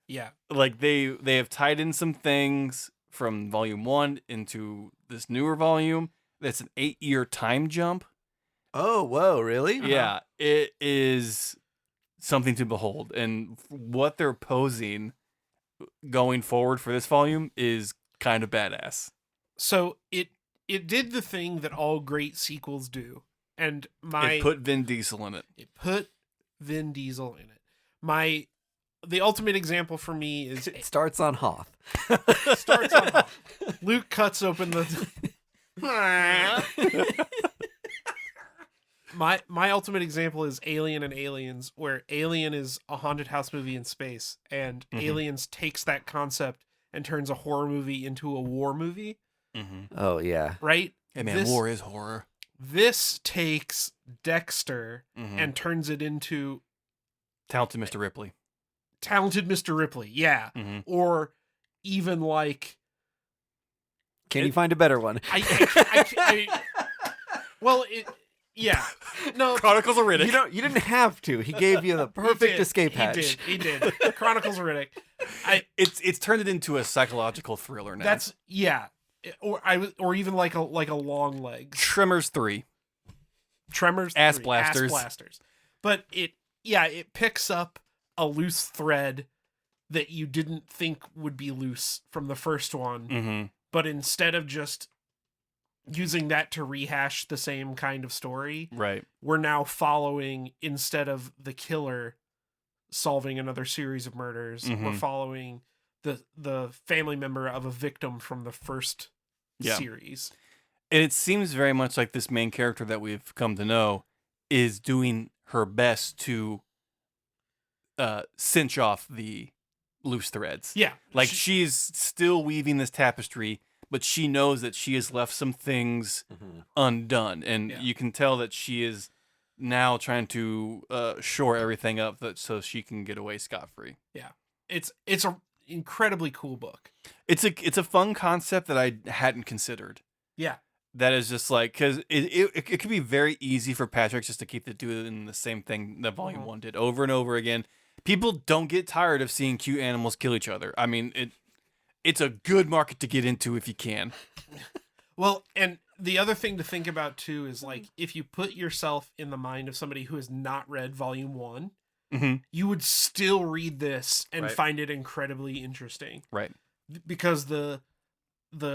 Speaker 3: Yeah.
Speaker 2: Like they have tied in some things from volume 1 into this newer volume. That's an 8-year time jump.
Speaker 1: Oh, whoa, really?
Speaker 2: Yeah. It is something to behold. And what they're posing going forward for this volume is kind of badass.
Speaker 3: So it did the thing that all great sequels do. And
Speaker 2: it put Vin Diesel in it.
Speaker 3: The ultimate example for me is
Speaker 1: it starts on Hoth.
Speaker 3: Luke cuts open the My ultimate example is Alien and Aliens, where Alien is a haunted house movie in space, and Aliens takes that concept and turns a horror movie into a war movie.
Speaker 1: Oh, yeah.
Speaker 3: Right?
Speaker 2: Hey, man, war is horror.
Speaker 3: This takes Dexter and turns it into...
Speaker 2: Talented Mr. Ripley.
Speaker 3: Talented Mr. Ripley, yeah. Or even like...
Speaker 1: Can you find a better one?
Speaker 3: Well, yeah. No.
Speaker 2: Chronicles of Riddick.
Speaker 1: You didn't have to. He gave you the perfect escape hatch.
Speaker 3: He did. Chronicles of Riddick.
Speaker 2: It's turned it into a psychological thriller now.
Speaker 3: That's or even like a Long Legs.
Speaker 2: Tremors 3.
Speaker 3: Tremors
Speaker 2: Ass
Speaker 3: 3,
Speaker 2: blasters.
Speaker 3: Ass blasters. But it picks up a loose thread that you didn't think would be loose from the first one.
Speaker 2: Mm-hmm.
Speaker 3: But instead of just using that to rehash the same kind of story,
Speaker 2: Right.
Speaker 3: we're now following, instead of the killer solving another series of murders, we're following the family member of a victim from the first series.
Speaker 2: And it seems very much like this main character that we've come to know is doing her best to cinch off the loose threads.
Speaker 3: Yeah.
Speaker 2: Like she's still weaving this tapestry, but she knows that she has left some things undone. And you can tell that she is now trying to shore everything up so she can get away scot-free. Yeah.
Speaker 3: It's a incredibly cool book.
Speaker 2: It's a fun concept that I hadn't considered.
Speaker 3: Yeah.
Speaker 2: That is just like, because it could be very easy for Patrick just to keep doing the same thing that Volume 1 did over and over again. People don't get tired of seeing cute animals kill each other. I mean, it's a good market to get into if you can.
Speaker 3: Well, and the other thing to think about too is like, if you put yourself in the mind of somebody who has not read Volume 1, you would still read this and find it incredibly interesting.
Speaker 2: Right.
Speaker 3: Because the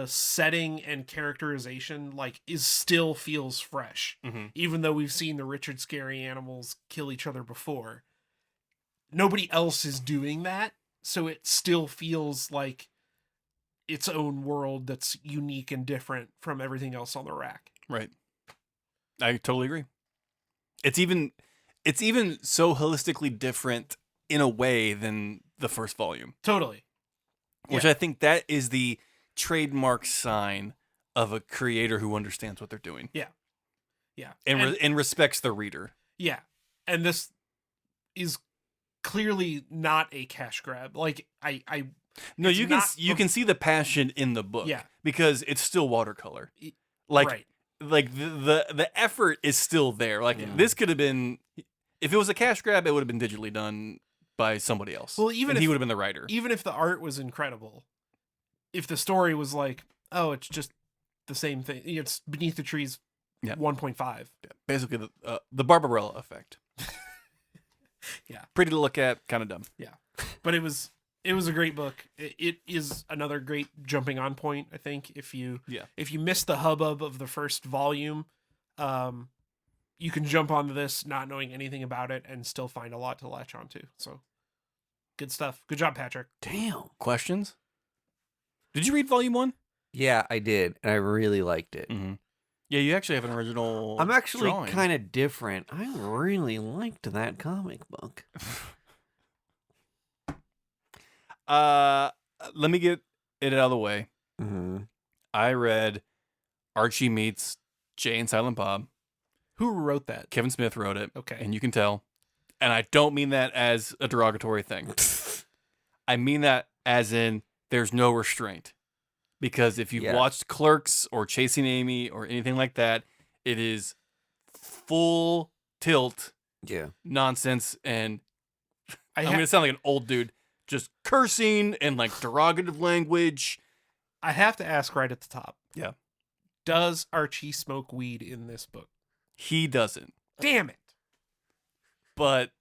Speaker 3: setting and characterization still feels fresh. Even though we've seen the Richard Scary animals kill each other before. Nobody else is doing that, so it still feels like its own world that's unique and different from everything else on the rack.
Speaker 2: Right. I totally agree. It's even so holistically different in a way than the first volume.
Speaker 3: Totally.
Speaker 2: Which I think that is the trademark sign of a creator who understands what they're doing.
Speaker 3: Yeah. Yeah.
Speaker 2: And respects the reader.
Speaker 3: Yeah. And this is clearly not a cash grab. Like
Speaker 2: No, you can see the passion in the book.
Speaker 3: Yeah.
Speaker 2: Because it's still watercolor. Like the effort is still there. Like this could have been, if it was a cash grab, it would have been digitally done by somebody else.
Speaker 3: Well, even if
Speaker 2: he would have been the writer.
Speaker 3: Even if the art was incredible, if the story was like, oh, it's just the same thing. It's Beneath the Trees 1.5.
Speaker 2: Yeah. Basically the Barbarella effect.
Speaker 3: Yeah.
Speaker 2: Pretty to look at, kind of dumb.
Speaker 3: Yeah. But it was a great book. It is another great jumping on point, I think. If you miss the hubbub of the first volume, you can jump onto this not knowing anything about it and still find a lot to latch onto. So good stuff. Good job, Patrick.
Speaker 2: Damn. Questions? Did you read Volume 1?
Speaker 1: Yeah, I did, and I really liked it.
Speaker 2: Yeah, you actually have an original
Speaker 1: I'm actually
Speaker 2: drawing.
Speaker 1: kind of different. I really liked that comic book.
Speaker 2: Let me get it out of the way. I read Archie Meets Jay and Silent Bob.
Speaker 3: Who wrote that?
Speaker 2: Kevin Smith wrote it.
Speaker 3: Okay.
Speaker 2: And you can tell. And I don't mean that as a derogatory thing. I mean that as in there's no restraint. Because if you've watched Clerks or Chasing Amy or anything like that, it is full tilt nonsense. And I'm going to sound like an old dude. Just cursing and like derogative language.
Speaker 3: I have to ask right at the top.
Speaker 2: Yeah.
Speaker 3: Does Archie smoke weed in this book?
Speaker 2: He doesn't.
Speaker 3: Damn it.
Speaker 2: But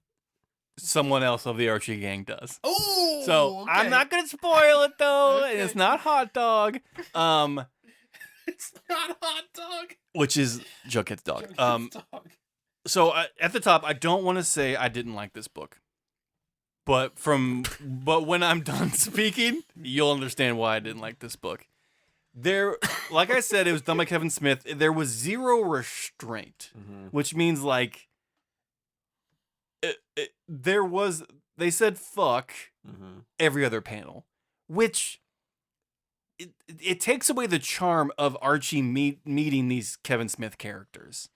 Speaker 2: someone else of the Archie gang does.
Speaker 3: Oh,
Speaker 2: so
Speaker 3: okay.
Speaker 2: I'm not gonna spoil it though.
Speaker 3: Okay.
Speaker 2: It's not Hot Dog.
Speaker 3: It's not Hot Dog.
Speaker 2: Which is Jughead's dog.
Speaker 3: Jughead's dog.
Speaker 2: So at the top, I don't want to say I didn't like this book, but when I'm done speaking, you'll understand why I didn't like this book. There, like I said, it was done by Kevin Smith. There was zero restraint, which means like they said fuck every other panel, which it takes away the charm of Archie meeting these Kevin Smith characters.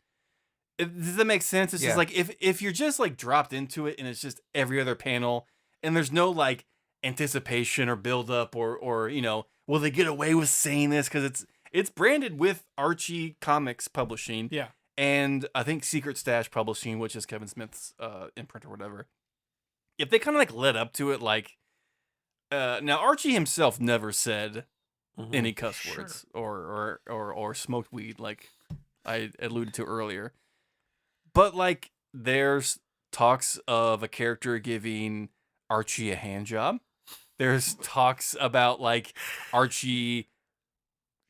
Speaker 2: Does that make sense? It's just like if you're just like dropped into it and it's just every other panel and there's no like anticipation or build up or you know, will they get away with saying this? Because it's branded with Archie Comics Publishing.
Speaker 3: Yeah.
Speaker 2: And I think Secret Stash Publishing, which is Kevin Smith's imprint or whatever. If they kind of like led up to it, like now Archie himself never said any cuss words or smoked weed, like I alluded to earlier. But like there's talks of a character giving Archie a hand job. There's talks about like Archie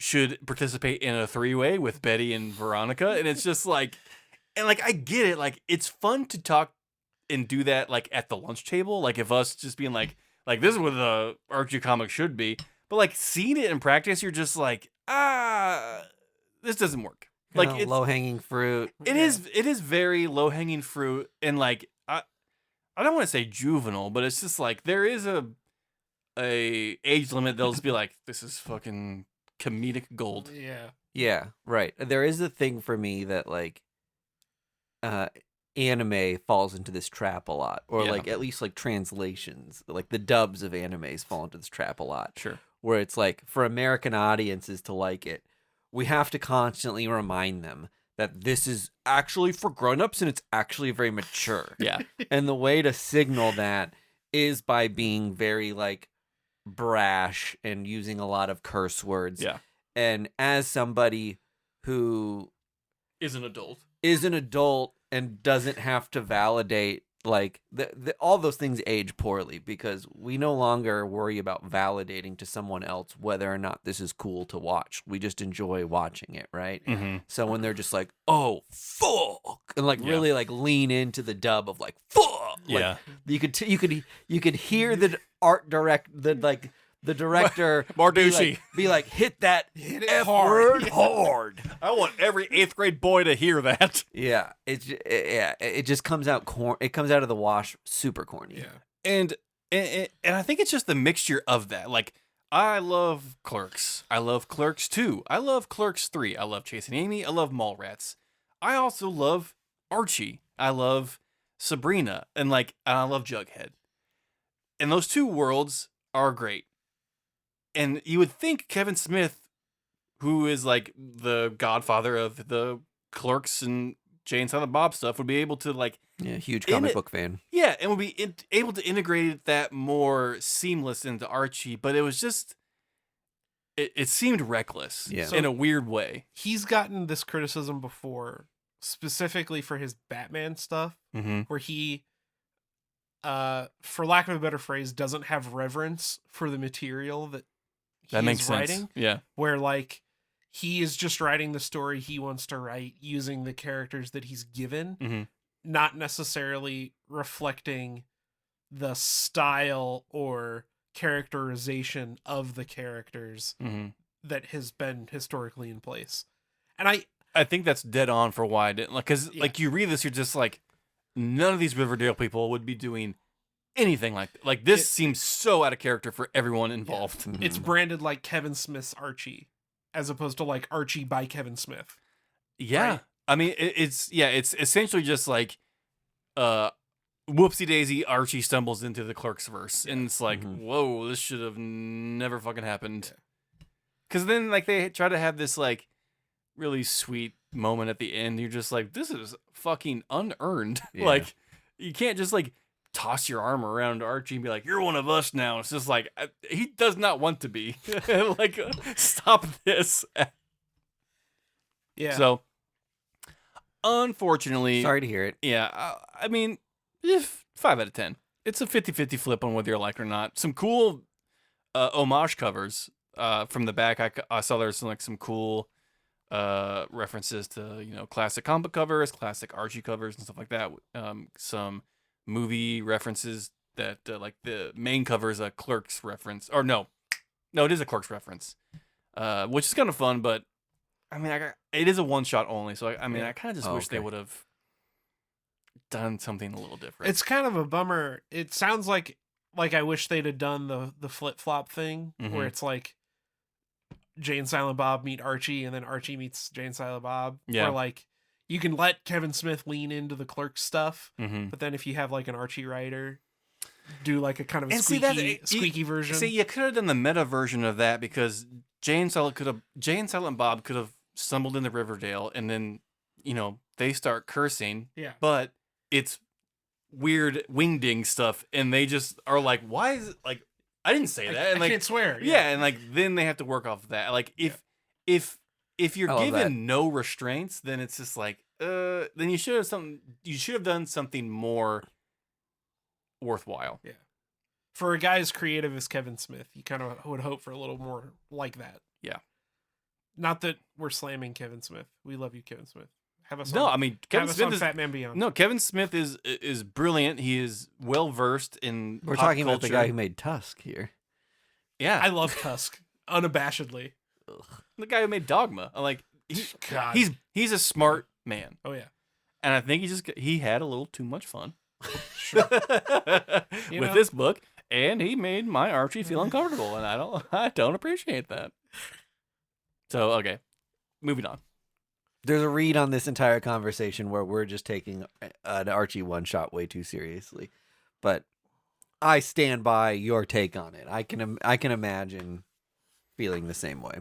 Speaker 2: should participate in a 3-way with Betty and Veronica, and it's just like, and like I get it, like it's fun to talk and do that like at the lunch table, like if us just being like this is what the Archie comic should be, but like seeing it in practice, you're just like, this doesn't work. Like it's
Speaker 1: low hanging fruit.
Speaker 2: It is very low hanging fruit, and like I don't want to say juvenile, but it's just like there is a age limit that'll just be like, this is fucking comedic gold.
Speaker 3: Yeah.
Speaker 1: Yeah, right. There is a thing for me that like anime falls into this trap a lot, or like at least like translations, like the dubs of animes fall into this trap a lot.
Speaker 2: Sure.
Speaker 1: Where it's like for American audiences to like it, we have to constantly remind them that this is actually for grown-ups and it's actually very mature.
Speaker 2: Yeah.
Speaker 1: And the way to signal that is by being very like brash and using a lot of curse words.
Speaker 2: Yeah.
Speaker 1: And as somebody who
Speaker 2: Is an adult
Speaker 1: and doesn't have to validate like all those things age poorly, because we no longer worry about validating to someone else whether or not this is cool to watch. We just enjoy watching it, right?
Speaker 2: Mm-hmm.
Speaker 1: So when they're just like, oh fuck, and like really like lean into the dub of like fuck, like, you could hear the the director
Speaker 2: Marducci
Speaker 1: be like hit that
Speaker 3: Hit it
Speaker 1: F
Speaker 3: hard.
Speaker 1: word hard.
Speaker 2: I want every 8th grade boy to hear that.
Speaker 1: Yeah, it just comes out it comes out of the wash super corny.
Speaker 3: Yeah.
Speaker 2: And I think it's just the mixture of that. Like I love Clerks. I love Clerks 2. I love Clerks 3. I love Chasing Amy. I love Mallrats. I also love Archie. I love Sabrina, and I love Jughead. And those two worlds are great. And you would think Kevin Smith, who is like the godfather of the Clerks and Jay and Silent Bob stuff, would be able to
Speaker 1: huge comic book fan.
Speaker 2: Yeah, and would be able to integrate that more seamless into Archie, but it was just, it seemed reckless in a weird way.
Speaker 3: He's gotten this criticism before, specifically for his Batman stuff, where he, for lack of a better phrase, doesn't have reverence for the material that he's writing.
Speaker 2: Sense. Yeah.
Speaker 3: Where he is just writing the story he wants to write using the characters that he's given, not necessarily reflecting the style or characterization of the characters that has been historically in place. And
Speaker 2: I think that's dead on for why I didn't because you read this, you're just like, none of these Riverdale people would be doing anything like this. Seems so out of character for everyone involved.
Speaker 3: Yeah. It's branded like Kevin Smith's Archie, as opposed to like Archie by Kevin Smith.
Speaker 2: Yeah, right? I mean it's essentially just like, whoopsie daisy, Archie stumbles into the Clerks verse, and it's like, whoa, this should have never fucking happened. Because then they try to have this really sweet moment at the end. You're just like, this is fucking unearned.
Speaker 1: Yeah.
Speaker 2: You can't just toss your arm around Archie and be like, you're one of us now. It's just he does not want to be. Stop this.
Speaker 3: Yeah.
Speaker 2: So, unfortunately,
Speaker 1: sorry to hear it.
Speaker 2: Yeah. I mean, if 5 out of 10. It's a 50-50 flip on whether you like it or not. Some cool homage covers from the back. I saw there's some cool references to classic comic book covers, classic Archie covers, and stuff like that. Some movie references that the main cover is a Clerks reference, or no, it is a Clerks reference, which is kind of fun. But I mean, it is a one shot only, so I kind of just wish they would have done something a little different.
Speaker 3: It's kind of a bummer. It sounds like I wish they'd have done the flip flop thing, where it's Jay and Silent Bob meet Archie, and then Archie meets Jay and Silent Bob.
Speaker 2: Yeah.
Speaker 3: Where you can let Kevin Smith lean into the Clerks stuff, but then if you have an Archie writer do a kind of a squeaky version.
Speaker 2: See, you could have done the meta version of that, because Jay and Silent Bob could have stumbled into Riverdale, and then they start cursing.
Speaker 3: Yeah.
Speaker 2: But it's weird wingding stuff, and they just are like, "Why is it like I didn't say that?" And
Speaker 3: I can't swear.
Speaker 2: yeah, and like then they have to work off of that. Like if you're
Speaker 1: I love
Speaker 2: given
Speaker 1: that.
Speaker 2: no restraints, then it's just like, then you should have done something more worthwhile.
Speaker 3: Yeah. For a guy as creative as Kevin Smith, you kind of would hope for a little more like that.
Speaker 2: Yeah.
Speaker 3: Not that we're slamming Kevin Smith. We love you, Kevin Smith. Have us
Speaker 2: No,
Speaker 3: on,
Speaker 2: I mean Kevin
Speaker 3: have us
Speaker 2: Smith
Speaker 3: on
Speaker 2: is
Speaker 3: Fat Man Beyond.
Speaker 2: no Kevin Smith is brilliant. He is well versed in.
Speaker 1: We're
Speaker 2: pop
Speaker 1: talking about the
Speaker 2: culture.
Speaker 1: guy who made Tusk here.
Speaker 2: Yeah,
Speaker 3: I love Tusk unabashedly.
Speaker 2: the guy who made Dogma. I'm like,
Speaker 3: God.
Speaker 2: he's a smart man,
Speaker 3: Oh yeah.
Speaker 2: and I think he had a little too much fun
Speaker 3: Sure.
Speaker 2: with
Speaker 3: know.
Speaker 2: this book, and he made my Archie feel uncomfortable, and I don't appreciate that. So okay, moving on.
Speaker 1: There's a read on this entire conversation where we're just taking an Archie one-shot way too seriously. But I stand by your take on it. I can imagine feeling the same way.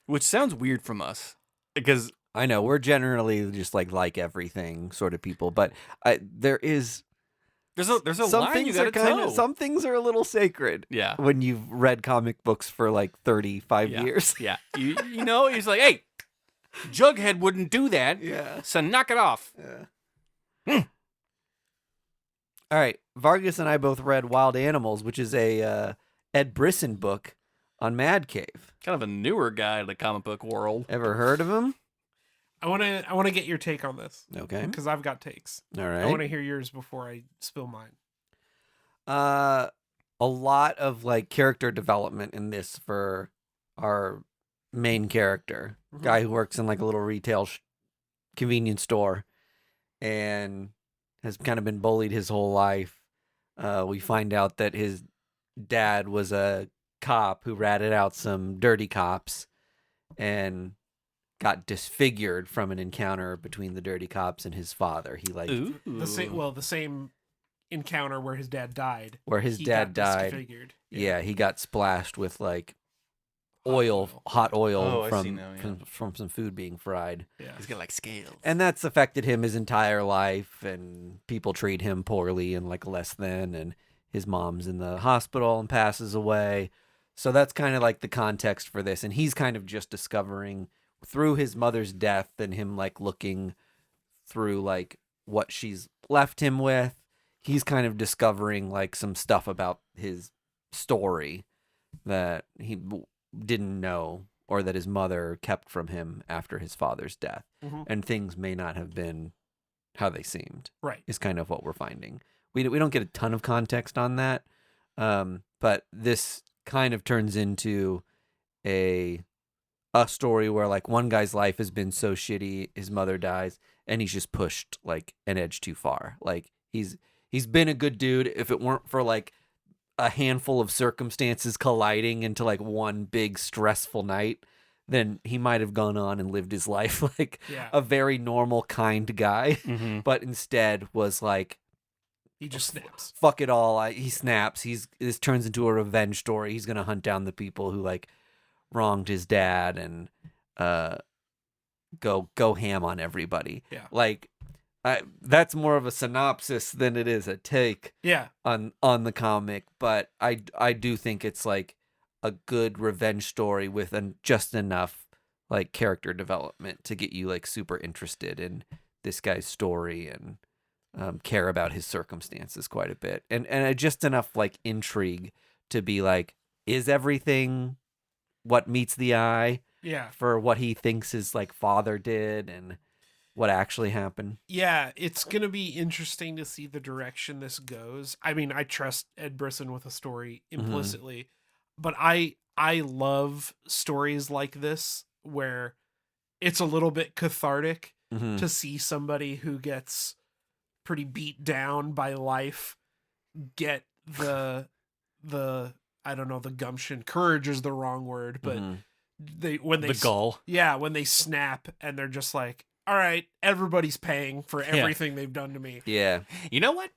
Speaker 2: Which sounds weird from us because
Speaker 1: I know we're generally just like everything sort of people, but there's
Speaker 2: there's a
Speaker 1: some
Speaker 2: line you
Speaker 1: things
Speaker 2: gotta
Speaker 1: are kind
Speaker 2: toe.
Speaker 1: of some things are a little sacred
Speaker 2: Yeah,
Speaker 1: when you've read comic books for like 35
Speaker 2: Yeah.
Speaker 1: years.
Speaker 2: yeah. He's like, hey, Jughead wouldn't do that,
Speaker 1: Yeah.
Speaker 2: so knock it off.
Speaker 1: All right, Vargas and I both read Wild Animals, which is a Ed Brisson book on Mad Cave.
Speaker 2: Kind of a newer guy in the comic book world.
Speaker 1: Ever heard of him?
Speaker 3: I want to get your take on this
Speaker 1: Okay.
Speaker 3: because I've got takes.
Speaker 1: All
Speaker 3: I want
Speaker 1: right.
Speaker 3: to hear yours before I spill mine.
Speaker 1: A lot of like character development in this for our main character,
Speaker 3: Mhm.
Speaker 1: guy who works in like a little retail convenience store and has kind of been bullied his whole life. We find out that his dad was a cop who ratted out some dirty cops and got disfigured from an encounter between the dirty cops and his father. He like
Speaker 2: Ooh.
Speaker 3: The same encounter where his dad died.
Speaker 1: where his
Speaker 3: he
Speaker 1: dad
Speaker 3: got
Speaker 1: died.
Speaker 3: disfigured.
Speaker 1: Yeah, he got splashed with like
Speaker 3: Hot
Speaker 1: hot oil
Speaker 2: Oh, I see
Speaker 1: from,
Speaker 2: now, yeah.
Speaker 1: from some food being fried.
Speaker 3: Yeah.
Speaker 2: He's got like scales.
Speaker 1: And that's affected him his entire life, and people treat him poorly and like less than, and his mom's in the hospital and passes away. So that's kind of like the context for this, and he's kind of just discovering through his mother's death and him like looking through like what she's left him with, he's kind of discovering like some stuff about his story that he didn't know or that his mother kept from him after his father's death.
Speaker 3: Mhm.
Speaker 1: And things may not have been how they seemed,
Speaker 3: Right.
Speaker 1: is kind of what we're finding. We don't get a ton of context on that, but this kind of turns into a story where like one guy's life has been so shitty, his mother dies, and he's just pushed like an edge too far. Like he's been a good dude. If it weren't for like a handful of circumstances colliding into like one big stressful night, then he might have gone on and lived his life like
Speaker 3: Yeah.
Speaker 1: a very normal, kind guy,
Speaker 2: Mm-hmm.
Speaker 1: but instead was like,
Speaker 3: He just snaps.
Speaker 1: fuck it all. He snaps. This turns into a revenge story. He's gonna hunt down the people who like wronged his dad and go ham on everybody.
Speaker 3: Yeah.
Speaker 1: Like that's more of a synopsis than it is a take
Speaker 3: Yeah.
Speaker 1: on the comic, but I do think it's like a good revenge story with just enough like character development to get you like super interested in this guy's story and care about his circumstances quite a bit, and just enough like intrigue to be like, is everything what meets the eye
Speaker 3: Yeah.
Speaker 1: for what he thinks his like father did and what actually happened?
Speaker 3: Yeah, it's going to be interesting to see the direction this goes. I mean, I trust Ed Brisson with a story implicitly, but I love stories like this where it's a little bit cathartic
Speaker 1: Mhm.
Speaker 3: to see somebody who gets pretty beat down by life get the I don't know, the gumption. Courage is the wrong word, but
Speaker 1: Mhm.
Speaker 3: when they
Speaker 2: The gull.
Speaker 3: yeah, when they snap and they're just like, all right, everybody's paying for
Speaker 2: Yeah.
Speaker 3: everything they've done to me.
Speaker 1: Yeah.
Speaker 2: You know what?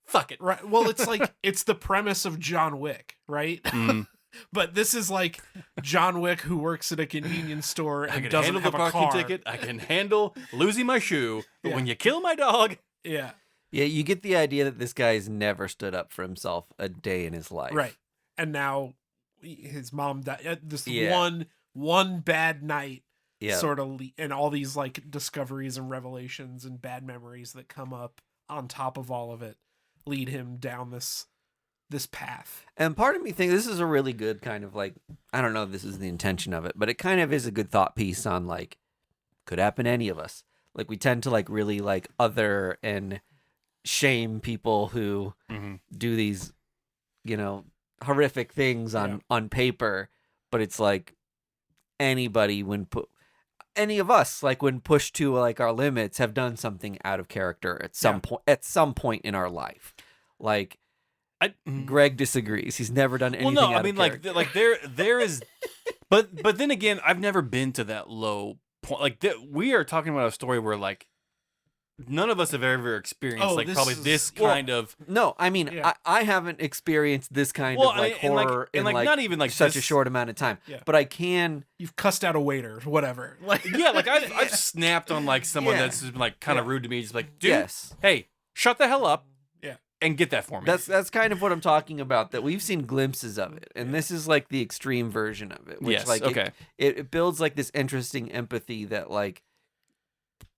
Speaker 2: Fuck it.
Speaker 3: Right. Well, it's like it's the premise of John Wick, right?
Speaker 2: Mm.
Speaker 3: But this is like John Wick who works at a convenience store
Speaker 2: I
Speaker 3: and
Speaker 2: can
Speaker 3: doesn't
Speaker 2: handle
Speaker 3: have
Speaker 2: the
Speaker 3: a
Speaker 2: parking
Speaker 3: car.
Speaker 2: ticket. I can handle losing my shoe. But
Speaker 3: Yeah.
Speaker 2: when you kill my dog,
Speaker 3: Yeah,
Speaker 1: Yeah, you get the idea that this guy's never stood up for himself a day in his life.
Speaker 3: right. And now his mom died. This
Speaker 1: Yeah.
Speaker 3: one bad night,
Speaker 1: Yeah.
Speaker 3: sort of, and all these like discoveries and revelations and bad memories that come up on top of all of it lead him down this path.
Speaker 1: And part of me thinks this is a really good kind of like, I don't know if this is the intention of it, but it kind of is a good thought piece on like, could happen to any of us. Like we tend to like really like other and shame people who do these, horrific things on paper, but it's like anybody any of us, like when pushed to like our limits, have done something out of character at some point in our life. Like Greg disagrees. He's never done anything.
Speaker 2: well, no,
Speaker 1: out
Speaker 2: I mean,
Speaker 1: of
Speaker 2: like,
Speaker 1: character.
Speaker 2: there is, but then again, I've never been to that low point. Like, we are talking about a story where like none of us have ever experienced like probably this kind of.
Speaker 1: No, I mean,
Speaker 3: Yeah.
Speaker 1: I haven't experienced this kind
Speaker 2: Well,
Speaker 1: of like
Speaker 2: and like-
Speaker 1: horror
Speaker 2: and,
Speaker 1: in
Speaker 2: like,
Speaker 1: like
Speaker 2: not even like
Speaker 1: such a
Speaker 2: this-
Speaker 1: short amount of time.
Speaker 3: Yeah.
Speaker 1: But I can.
Speaker 3: You've cussed out a waiter, whatever. Like
Speaker 2: Yeah, like I've snapped on like someone
Speaker 1: Yeah.
Speaker 2: that's just been like kind of rude to me, just like, dude,
Speaker 1: Yes.
Speaker 2: hey, shut the hell up.
Speaker 3: Yeah.
Speaker 2: And get that for me.
Speaker 1: That's kind of what I'm talking about. That we've seen glimpses of it, and this is like the extreme version of it. Which,
Speaker 2: yes.
Speaker 1: like,
Speaker 2: Okay.
Speaker 1: it builds like this interesting empathy that like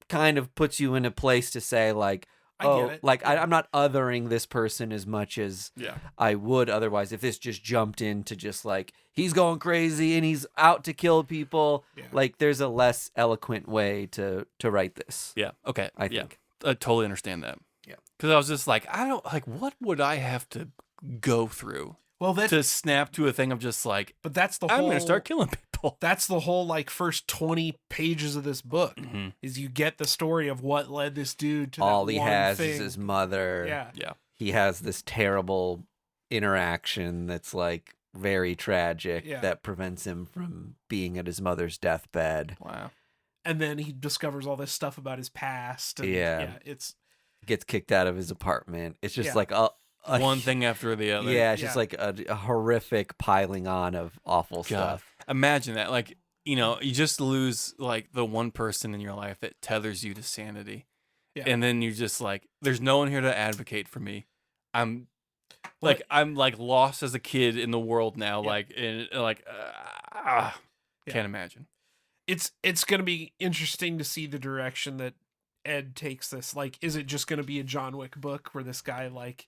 Speaker 1: kind of puts you in a place to say like,
Speaker 3: I get it.
Speaker 1: like I'm not othering this person as much as
Speaker 2: Yeah.
Speaker 1: I would otherwise if this just jumped into just like he's going crazy and he's out to kill people.
Speaker 3: Yeah.
Speaker 1: Like there's a less eloquent way to write this.
Speaker 2: Yeah. Okay.
Speaker 1: I
Speaker 2: yeah.
Speaker 1: think.
Speaker 2: I totally understand that.
Speaker 1: Yeah.
Speaker 2: Because I was just like, I don't like. What would I have to go through
Speaker 3: well, that
Speaker 2: to snap to a thing of just like,
Speaker 3: but that's the
Speaker 2: I'm
Speaker 3: whole.
Speaker 2: gonna start killing people.
Speaker 3: That's the whole like first 20 pages of this book
Speaker 2: Mhm.
Speaker 3: is you get the story of what led this dude to
Speaker 1: All
Speaker 3: that
Speaker 1: he
Speaker 3: one
Speaker 1: has
Speaker 3: thing.
Speaker 1: is his mother.
Speaker 3: Yeah.
Speaker 2: Yeah.
Speaker 1: He has this terrible interaction that's like very tragic
Speaker 3: Yeah.
Speaker 1: that prevents him from being at his mother's deathbed.
Speaker 2: Wow.
Speaker 3: And then he discovers all this stuff about his past. And
Speaker 1: Yeah.
Speaker 3: it's
Speaker 1: Gets kicked out of his apartment. It's just
Speaker 3: Yeah.
Speaker 1: like a
Speaker 2: One thing after the other.
Speaker 1: Yeah, it's just
Speaker 3: Yeah.
Speaker 1: like a horrific piling on of awful
Speaker 2: God.
Speaker 1: stuff.
Speaker 2: Imagine that. Like, you just lose like the one person in your life that tethers you to sanity.
Speaker 3: Yeah.
Speaker 2: And then you're just like, there's no one here to advocate for me. I'm like lost as a kid in the world now.
Speaker 3: Yeah.
Speaker 2: Like, and like,
Speaker 3: Yeah.
Speaker 2: can't imagine.
Speaker 3: it's going to be interesting to see the direction that Ed takes this. Like, is it just going to be a John Wick book where this guy like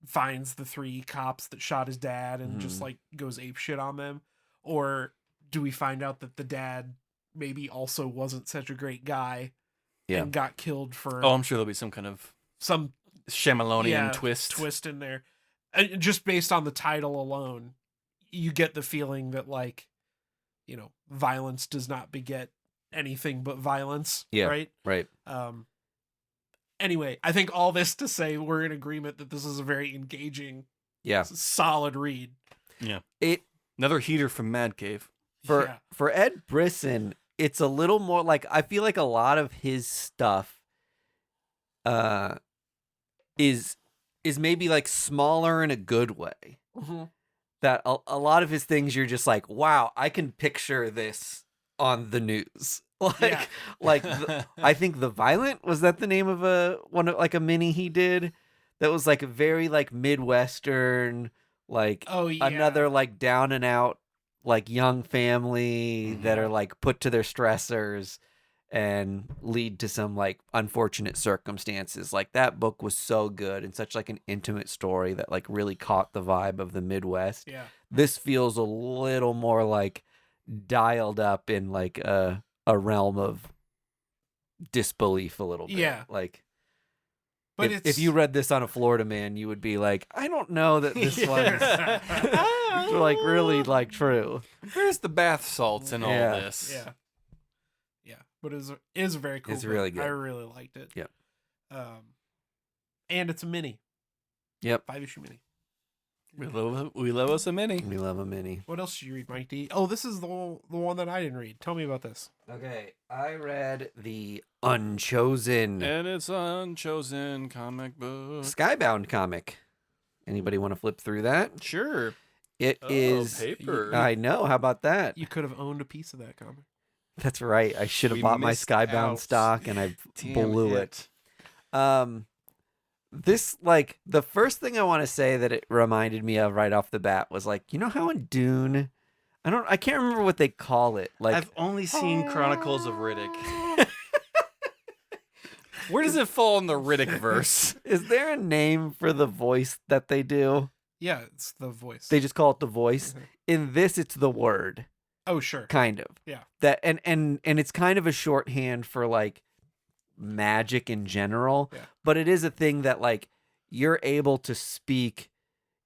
Speaker 3: finds the 3 cops that shot his dad and just
Speaker 1: Mhm.
Speaker 3: like goes ape shit on them? Or do we find out that the dad maybe also wasn't such a great guy
Speaker 1: Yeah.
Speaker 3: and got killed for
Speaker 2: Oh, I'm sure there'll be some kind of
Speaker 3: some
Speaker 2: Shyamalanian twist.
Speaker 3: in there? And just based on the title alone, you get the feeling that like, violence does not beget anything but violence.
Speaker 1: Yeah.
Speaker 3: Right.
Speaker 1: Right.
Speaker 3: Anyway, I think all this to say we're in agreement that this is a very engaging,
Speaker 1: Yeah.
Speaker 3: solid read.
Speaker 1: It
Speaker 2: Another heater from Mad Cave.
Speaker 3: Yeah.
Speaker 1: for Ed Brisson, it's a little more like I feel like a lot of his stuff is maybe like smaller in a good way.
Speaker 3: Mhm.
Speaker 1: That a lot of his things you're just like, wow, I can picture this on the news. Like
Speaker 3: Yeah.
Speaker 1: I think The Violent, was that the name of a mini he did that was like a very like Midwestern, like
Speaker 3: Oh yeah.
Speaker 1: another like down and out like young family that are like put to their stressors and lead to some like unfortunate circumstances. Like that book was so good and such like an intimate story that like really caught the vibe of the Midwest.
Speaker 3: Yeah.
Speaker 1: This feels a little more like dialed up in like a realm of disbelief a little bit.
Speaker 3: Yeah.
Speaker 1: Like
Speaker 3: But
Speaker 1: if you read this on a Florida Man, you would be like, I don't know that this one's like really like true.
Speaker 2: Where's the bath salts in all
Speaker 1: Yeah.
Speaker 2: this?
Speaker 3: Yeah. But it is a very cool.
Speaker 1: It's
Speaker 3: book.
Speaker 1: really good.
Speaker 3: I really liked it.
Speaker 1: Yep.
Speaker 3: And it's a mini.
Speaker 1: Yep.
Speaker 3: 5-issue mini.
Speaker 2: We love us a mini.
Speaker 1: We love a mini.
Speaker 3: What else did you read, Mike D? Oh, this is the one that I didn't read. Tell me about this.
Speaker 1: Okay, I read the Unchosen
Speaker 2: And it's Unchosen comic book.
Speaker 1: Skybound comic. Anybody want to flip through that?
Speaker 2: Sure.
Speaker 1: It is.
Speaker 2: paper.
Speaker 1: I know. How about that?
Speaker 3: You could have owned a piece of that comic.
Speaker 1: That's right. I should have
Speaker 2: We
Speaker 1: bought my
Speaker 2: missed
Speaker 1: Skybound
Speaker 2: out.
Speaker 1: stock, and I
Speaker 2: Damn
Speaker 1: blew it. This, like, the first thing I want to say that it reminded me of right off the bat was, like, you know how in Dune, I can't remember what they call it. Like,
Speaker 2: I've only seen Chronicles of Riddick. Where does it fall in the Riddick verse?
Speaker 1: is there a name for the voice that they do?
Speaker 3: Yeah, it's the voice.
Speaker 1: They just call it the voice.
Speaker 3: Mhm.
Speaker 1: In this, it's the word,
Speaker 3: Oh, sure.
Speaker 1: kind of.
Speaker 3: Yeah.
Speaker 1: That and it's kind of a shorthand for, like, magic in general.
Speaker 3: Yeah.
Speaker 1: But it is a thing that, like, you're able to speak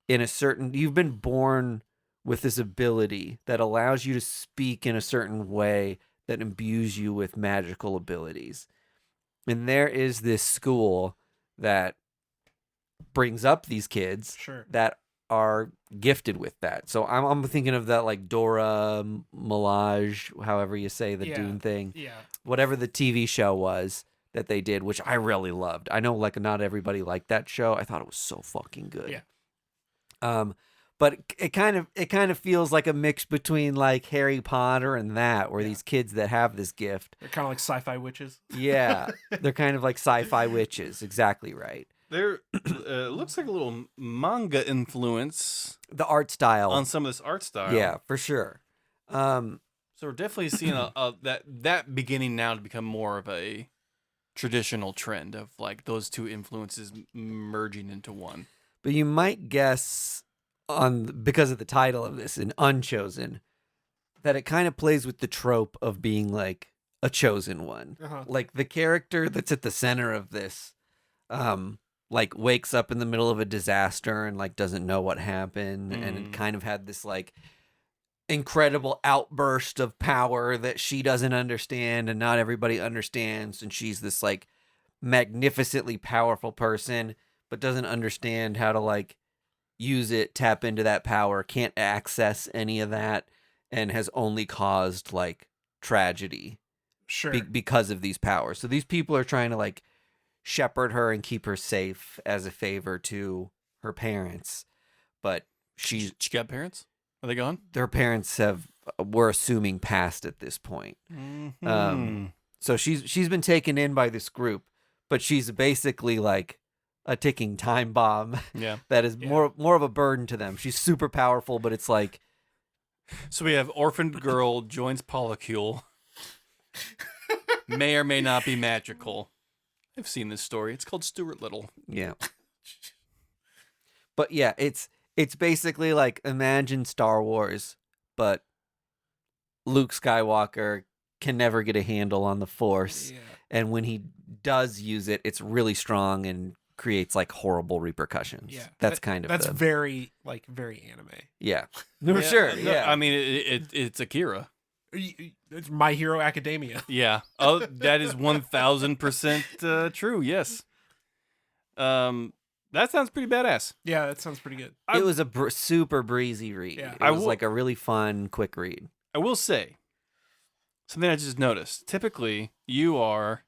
Speaker 1: in a certain. You've been born with this ability that allows you to speak in a certain way that imbues you with magical abilities. And there is this school that brings up these kids
Speaker 3: Sure.
Speaker 1: that are gifted with that. So I'm thinking of that, like, Dora Milaje, however you say the
Speaker 3: Yeah.
Speaker 1: Dune thing,
Speaker 3: Yeah.
Speaker 1: whatever the TV show was that they did, which I really loved. I know, like, not everybody liked that show. I thought it was so fucking good.
Speaker 3: Yeah.
Speaker 1: But it kind of feels like a mix between, like, Harry Potter and that, where
Speaker 3: Yeah.
Speaker 1: these kids that have this gift,
Speaker 3: They're kind of like sci-fi witches.
Speaker 1: yeah, they're kind of like sci-fi witches. Exactly right.
Speaker 2: There looks like a little manga influence
Speaker 1: The art style,
Speaker 2: on some of this art style.
Speaker 1: yeah, for sure.
Speaker 2: So we're definitely seeing that beginning now to become more of a traditional trend of, like, those two influences merging into one.
Speaker 1: But you might guess because of the title of this, in Unchosen, that it kind of plays with the trope of being, like, a chosen one.
Speaker 3: Uh-huh.
Speaker 1: Like, the character that's at the center of this, like, wakes up in the middle of a disaster and, like, doesn't know what happened, and it kind of had this, like, incredible outburst of power that she doesn't understand and not everybody understands, and she's this, like, magnificently powerful person but doesn't understand how to, like, use it, tap into that power, can't access any of that, and has only caused, like, tragedy
Speaker 3: Sure.
Speaker 1: because of these powers. So these people are trying to, like, shepherd her and keep her safe as a favor to her parents, but
Speaker 2: She got parents? Are they gone?
Speaker 1: their parents we're assuming passed at this point. So she's been taken in by this group, but she's basically like a ticking time bomb
Speaker 2: Yeah.
Speaker 1: that is
Speaker 3: Yeah.
Speaker 1: more of a burden to them. She's super powerful, but it's like,
Speaker 2: So we have orphaned girl joins polycule. May or may not be magical. I've seen this story. It's called Stuart Little.
Speaker 1: yeah. But yeah, it's basically like, imagine Star Wars, but Luke Skywalker can never get a handle on the Force,
Speaker 3: Yeah.
Speaker 1: and when he does use it, it's really strong and creates, like, horrible repercussions.
Speaker 3: Yeah.
Speaker 1: That's kind of
Speaker 3: That's
Speaker 1: the,
Speaker 3: very anime.
Speaker 1: yeah. No, sure,
Speaker 2: No,
Speaker 1: yeah.
Speaker 2: I mean, it's Akira.
Speaker 3: It's My Hero Academia.
Speaker 2: Yeah. Oh, that is 1000% true. Yes. That sounds pretty badass.
Speaker 3: Yeah, that sounds pretty good.
Speaker 1: It was a super breezy read.
Speaker 3: Yeah.
Speaker 1: It was like a really fun, quick read.
Speaker 2: I will say something I just noticed. Typically, you are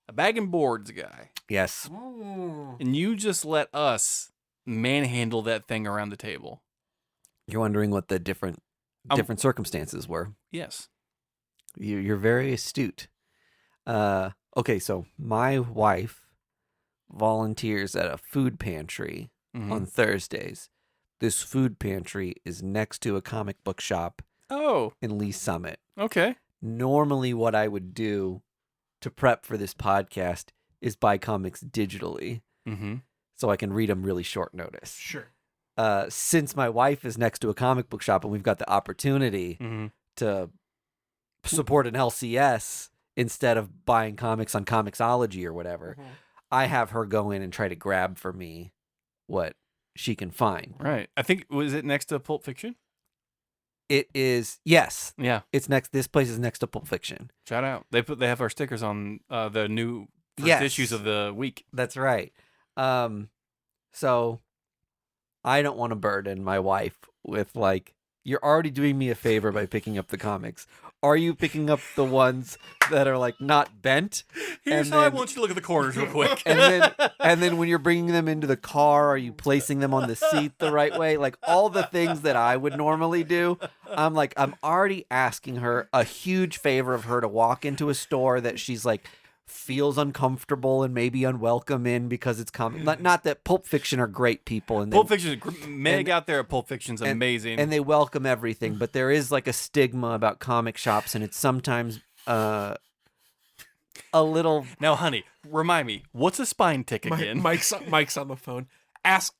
Speaker 2: a bag and boards guy,
Speaker 1: Yes.
Speaker 2: and you just let us manhandle that thing around the table.
Speaker 1: You're wondering what the different circumstances were.
Speaker 2: Yes.
Speaker 1: You're very astute. Okay, so my wife volunteers at a food pantry
Speaker 2: Mhm.
Speaker 1: on Thursdays. This food pantry is next to a comic book shop
Speaker 2: Oh,
Speaker 1: in Lee Summit.
Speaker 2: okay.
Speaker 1: Normally, what I would do to prep for this podcast is buy comics digitally
Speaker 2: Mm-hmm.
Speaker 1: so I can read them really short notice.
Speaker 3: Sure.
Speaker 1: Since my wife is next to a comic book shop and we've got the opportunity
Speaker 2: Mm-hmm.
Speaker 1: to support an LCS instead of buying comics on Comixology or whatever, I have her go in and try to grab for me what she can find.
Speaker 2: Right. I think, was it next to Pulp Fiction?
Speaker 1: It is, yes,
Speaker 2: Yeah.
Speaker 1: it's next. This place is next to Pulp Fiction.
Speaker 2: Shout out. They have our stickers on the new first
Speaker 1: Yes.
Speaker 2: issues of the week.
Speaker 1: That's right. So I don't want to burden my wife with, like, you're already doing me a favor by picking up the comics. Are you picking up the ones that are like not bent?
Speaker 2: Here's how I want you to look at the corners real quick.
Speaker 1: And then when you're bringing them into the car, are you placing them on the seat the right way? Like all the things that I would normally do. I'm already asking her a huge favor of her to walk into a store that she's like feels uncomfortable and maybe unwelcome in because it's comic. Not that Pulp Fiction are great people and
Speaker 2: Pulp Fiction, Meg out there at Pulp Fiction's amazing,
Speaker 1: and they welcome everything. But there is like a stigma about comic shops, and it's sometimes a little.
Speaker 2: Now, honey, remind me, what's a spine tick again?
Speaker 3: Mike's on the phone. Ask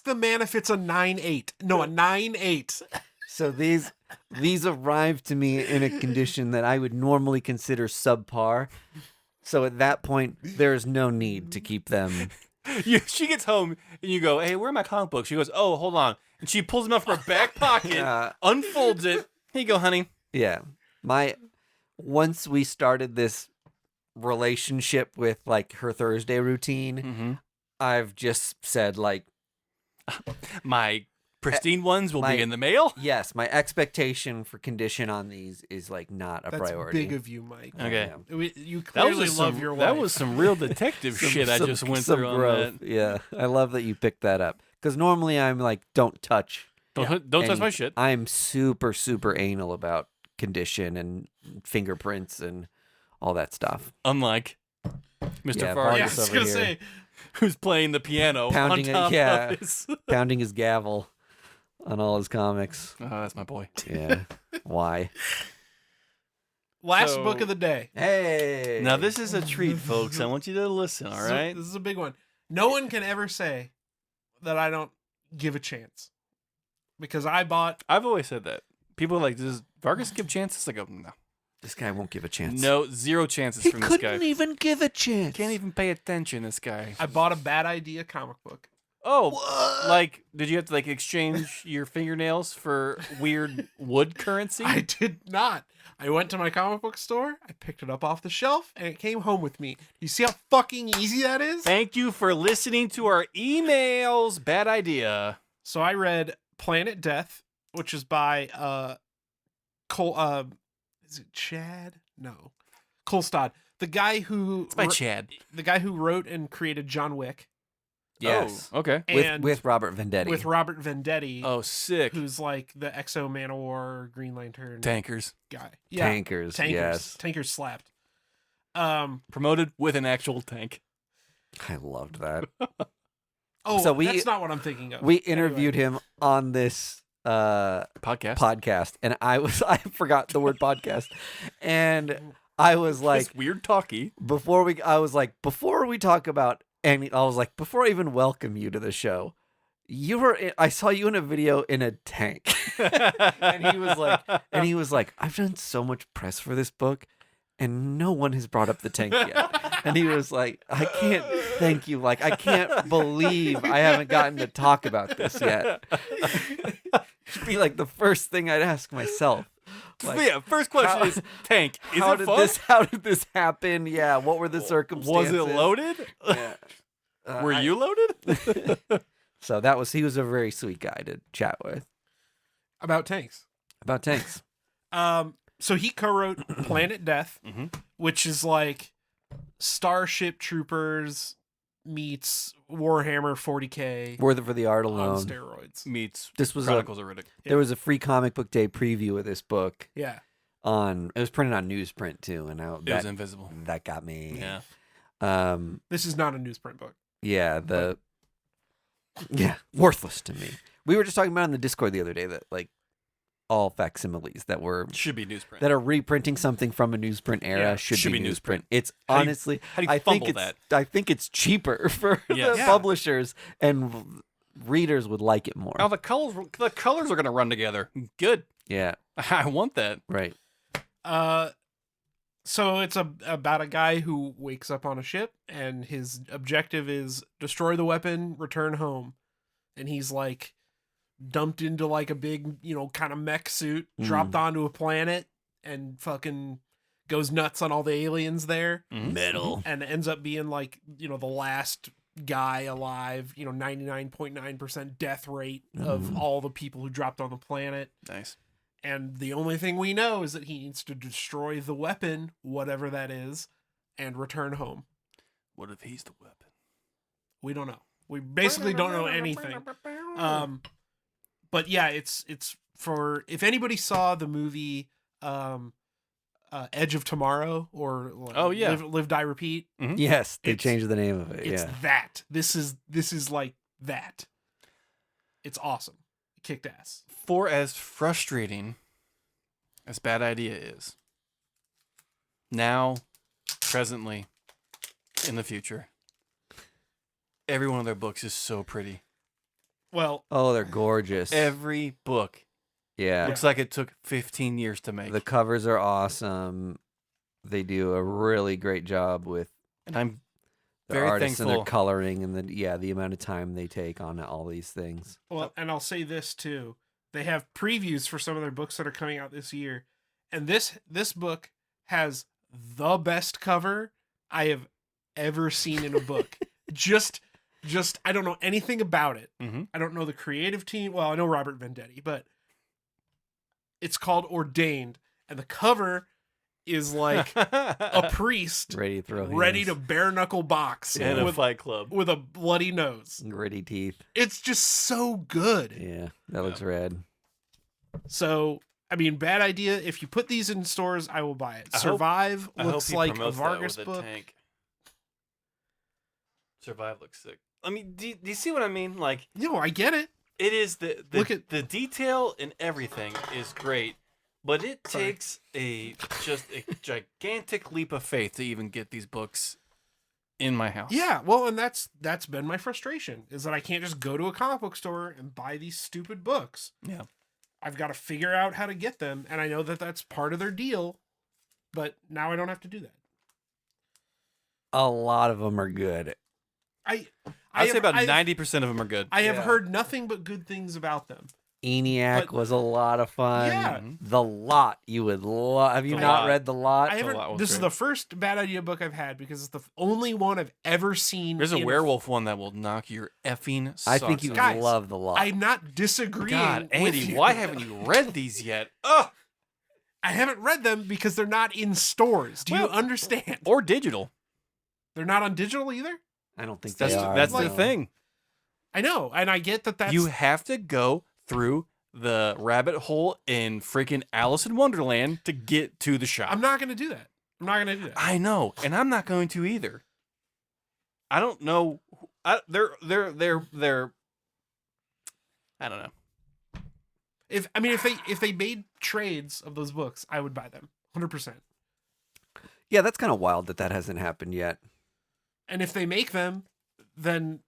Speaker 3: the man if it's a 9.8. No, a 9.8.
Speaker 1: So these arrived to me in a condition that I would normally consider subpar. So at that point, there's no need to keep them.
Speaker 2: She gets home and you go, "Hey, where are my comic books?" She goes, "Oh, hold on," and she pulls them out from her back pocket, unfolds it. Here you go, honey.
Speaker 1: Yeah, once we started this relationship with like her Thursday routine, I've just said like
Speaker 2: my pristine ones will be in the mail.
Speaker 1: Yes, my expectation for condition on these is like not a priority.
Speaker 3: Big of you, Mike.
Speaker 2: Okay,
Speaker 3: you clearly love your wife.
Speaker 2: That was some real detective shit I just went through on that.
Speaker 1: Yeah, I love that you picked that up because normally I'm like, don't touch,
Speaker 2: don't touch my shit.
Speaker 1: I'm super anal about condition and fingerprints and all that stuff.
Speaker 2: Unlike Mr.
Speaker 1: Vargas
Speaker 3: I was gonna say,
Speaker 2: who's playing the piano,
Speaker 1: pounding
Speaker 2: of his...
Speaker 1: pounding his gavel on all his comics.
Speaker 2: Oh, that's my boy.
Speaker 1: Yeah. Why?
Speaker 3: Last book of the day.
Speaker 1: Hey.
Speaker 2: Now this is a treat, folks. I want you to listen, all right?
Speaker 3: This is a big one. No one can ever say that I don't give a chance. Because I've
Speaker 2: always said that. People are like, does Vargas give chances? I go, no.
Speaker 1: This guy won't give a chance.
Speaker 2: No, 0 chances from this guy.
Speaker 1: He couldn't even give a chance.
Speaker 2: Can't even pay attention, this guy.
Speaker 3: I bought a Bad Idea comic book.
Speaker 2: Oh, what? Like, did you have to like exchange your fingernails for weird wood currency?
Speaker 3: I did not. I went to my comic book store, I picked it up off the shelf, and it came home with me. You see how fucking easy that is?
Speaker 2: Thank you for listening to our emails. Bad Idea.
Speaker 3: So I read Planet Death, which is by Cole. Is it Chad? No, Kolstad. The guy who
Speaker 2: it's by Chad.
Speaker 3: The guy who wrote and created John Wick.
Speaker 1: Yes.
Speaker 2: Oh, okay.
Speaker 1: With Robert Venditti.
Speaker 3: With Robert Venditti.
Speaker 2: Oh, sick.
Speaker 3: Who's like the Exo Manowar Green Lantern
Speaker 2: Tankers
Speaker 3: guy. Yeah.
Speaker 1: Tankers. Yes.
Speaker 3: Tankers slapped.
Speaker 2: Promoted with an actual tank.
Speaker 1: I loved that.
Speaker 3: That's not what I'm thinking of.
Speaker 1: We interviewed him on this podcast, and I forgot the word podcast, and I was like,
Speaker 2: this weird talkie.
Speaker 1: Before we talk about any, I was like, before I even welcome you to the show, I saw you in a video in a tank. and he was like, I've done so much press for this book and no one has brought up the tank yet. And he was like, I can't thank you. Like, I can't believe I haven't gotten to talk about this yet. Should be like the first thing I'd ask myself. Like,
Speaker 2: yeah, first question is tank. Is
Speaker 1: how
Speaker 2: it
Speaker 1: did
Speaker 2: fun?
Speaker 1: How did this happen? Yeah, what were the circumstances?
Speaker 2: Was it loaded?
Speaker 1: Yeah.
Speaker 2: Were you loaded?
Speaker 1: So he was a very sweet guy to chat with.
Speaker 3: About tanks. So he co-wrote Planet Death, which is like Starship Troopers meets Warhammer 40K.
Speaker 1: Worth it for the art alone.
Speaker 3: On steroids.
Speaker 2: Meets
Speaker 1: this was
Speaker 2: Chronicles of Riddick.
Speaker 1: There was a free comic book day preview of this book.
Speaker 3: Yeah.
Speaker 1: It was printed on newsprint too, and
Speaker 2: it was invisible.
Speaker 1: That got me.
Speaker 2: Yeah.
Speaker 3: This is not a newsprint book.
Speaker 1: Yeah. Worthless to me. We were just talking about in the Discord the other day that like all facsimiles that
Speaker 2: should be newsprint,
Speaker 1: that are reprinting something from a newsprint era should be newsprint. It's honestly,
Speaker 2: how do you fumble that?
Speaker 1: I think it's cheaper for the publishers, and readers would like it more.
Speaker 2: Now the colors are going to run together. Good.
Speaker 1: Yeah,
Speaker 2: I want that.
Speaker 1: Right.
Speaker 3: So it's about a guy who wakes up on a ship, and his objective is destroy the weapon, return home, and he's like dumped into like a big, kind of mech suit, dropped onto a planet, and fucking goes nuts on all the aliens there.
Speaker 1: Metal.
Speaker 3: And ends up being like, the last guy alive, 99.9% death rate of all the people who dropped on the planet.
Speaker 2: Nice.
Speaker 3: And the only thing we know is that he needs to destroy the weapon, whatever that is, and return home.
Speaker 2: What if he's the weapon?
Speaker 3: We don't know. We basically don't know anything. But yeah, it's for, if anybody saw the movie Edge of Tomorrow or Live, Die, Repeat.
Speaker 2: Mm-hmm.
Speaker 1: Yes, they changed the name of it.
Speaker 3: It's that. This is like that. It's awesome. It kicked ass.
Speaker 2: For as frustrating as Bad Idea is, now, presently, in the future, every one of their books is so pretty.
Speaker 3: Well,
Speaker 1: oh, they're gorgeous.
Speaker 2: Every book.
Speaker 1: Yeah.
Speaker 2: Looks like it took 15 years to make.
Speaker 1: The covers are awesome. They do a really great job with
Speaker 2: and I'm
Speaker 1: their
Speaker 2: very
Speaker 1: artists
Speaker 2: thankful.
Speaker 1: and their coloring and the amount of time they take on all these things.
Speaker 3: Well, and I'll say this too. They have previews for some of their books that are coming out this year. And this book has the best cover I have ever seen in a book. just I don't know anything about it.
Speaker 2: Mm-hmm.
Speaker 3: I don't know the creative team. Well, I know Robert Venditti, but it's called Ordained, and the cover is like a priest
Speaker 1: Ready to throw
Speaker 3: ready
Speaker 1: hands.
Speaker 3: to bare knuckle box
Speaker 2: And a
Speaker 3: with,
Speaker 2: Fight Club.
Speaker 3: with a bloody nose.
Speaker 1: Gritty teeth.
Speaker 3: It's just so good.
Speaker 1: Yeah, that looks rad.
Speaker 3: So, I mean, Bad Idea. If you put these in stores, I will buy it.
Speaker 2: I hope-
Speaker 3: Survive
Speaker 2: I hope
Speaker 3: looks
Speaker 2: he
Speaker 3: like a
Speaker 2: promotes that
Speaker 3: Vargas
Speaker 2: with a
Speaker 3: book.
Speaker 2: tank. Survive looks sick. I mean, do you see what I mean? Like,
Speaker 3: No, I get it.
Speaker 2: it is
Speaker 3: Look at-
Speaker 2: the detail in everything is great, but it
Speaker 3: Sorry.
Speaker 2: takes just a gigantic leap of faith to even get these books in my house.
Speaker 3: Yeah, well, and that's been my frustration, is that I can't just go to a comic book store and buy these stupid books.
Speaker 2: Yeah.
Speaker 3: I've got to figure out how to get them, and I know that that's part of their deal, but now I don't have to do that.
Speaker 1: A lot of them are good.
Speaker 2: I'd say about
Speaker 3: I've-
Speaker 2: 90% of them are good.
Speaker 3: I have
Speaker 1: Yeah.
Speaker 3: heard nothing but good things about them.
Speaker 1: ENIAC
Speaker 3: But-
Speaker 1: was a lot of fun.
Speaker 3: Yeah.
Speaker 1: The Lot, you would love. Have you
Speaker 2: The
Speaker 1: not
Speaker 2: Lot.
Speaker 1: read The Lot?
Speaker 3: I
Speaker 2: a lot
Speaker 3: haven't.
Speaker 2: was
Speaker 3: This is
Speaker 2: great.
Speaker 3: the first Bad Idea book I've had because it's the only one I've ever seen.
Speaker 2: There's a
Speaker 3: in
Speaker 2: werewolf one that will knock your effing socks
Speaker 1: I think you
Speaker 2: off.
Speaker 3: Guys,
Speaker 1: would love The Lot.
Speaker 3: I'm not disagreeing.
Speaker 2: God,
Speaker 3: with
Speaker 2: Andy,
Speaker 3: you.
Speaker 2: why haven't you read these yet? Ugh!
Speaker 3: I haven't read them because they're not in stores. Do you
Speaker 2: Well-
Speaker 3: understand?
Speaker 2: Or digital.
Speaker 3: They're not on digital either.
Speaker 1: I don't think
Speaker 2: That's
Speaker 1: they are.
Speaker 2: that's
Speaker 1: no.
Speaker 2: the thing.
Speaker 3: I know, and I get that. That's
Speaker 2: You have to go through the rabbit hole in freaking Alice in Wonderland to get to the shop.
Speaker 3: I'm not going to do that. I'm not going to do that.
Speaker 2: I know, and I'm not going to either. I don't know. They're. I don't know.
Speaker 3: If they made trades of those books, I would buy them 100%.
Speaker 1: Yeah, that's kind of wild that hasn't happened yet.
Speaker 3: And if they make them, then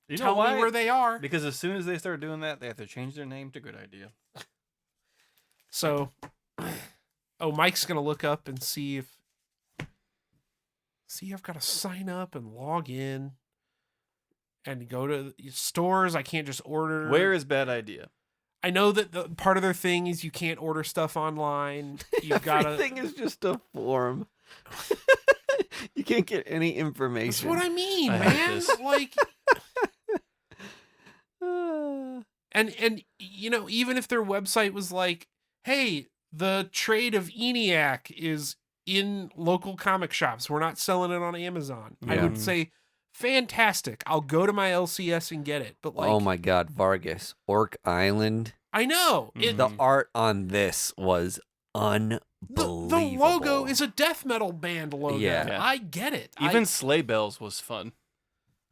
Speaker 2: You know
Speaker 3: tell
Speaker 2: why?
Speaker 3: me where they are.
Speaker 2: Because as soon as they start doing that, they have to change their name to Good Idea.
Speaker 3: So, Mike's gonna look up and see if I've got to sign up and log in and go to stores. I can't just order.
Speaker 2: Where is Bad Idea?
Speaker 3: I know that the part of their thing is you can't order stuff online. You've got to.
Speaker 1: Everything is just a form. You can't get any
Speaker 3: That's
Speaker 1: information.
Speaker 3: what I mean,
Speaker 2: I hate
Speaker 3: man.
Speaker 2: this.
Speaker 3: Like,
Speaker 1: Uh,
Speaker 3: and even if their website was like, hey, the trade of ENIAC is in local comic shops, we're not selling it on Amazon, I
Speaker 1: Yeah.
Speaker 3: would say fantastic, I'll go to my LCS and get it. But like,
Speaker 1: oh my God, Vargas, Orc Island.
Speaker 3: I know
Speaker 2: Mhm.
Speaker 1: The art on this was unbelievable.
Speaker 3: the logo is a death metal band logo.
Speaker 1: Yeah.
Speaker 3: I get it.
Speaker 2: Even Sleigh Bells was fun.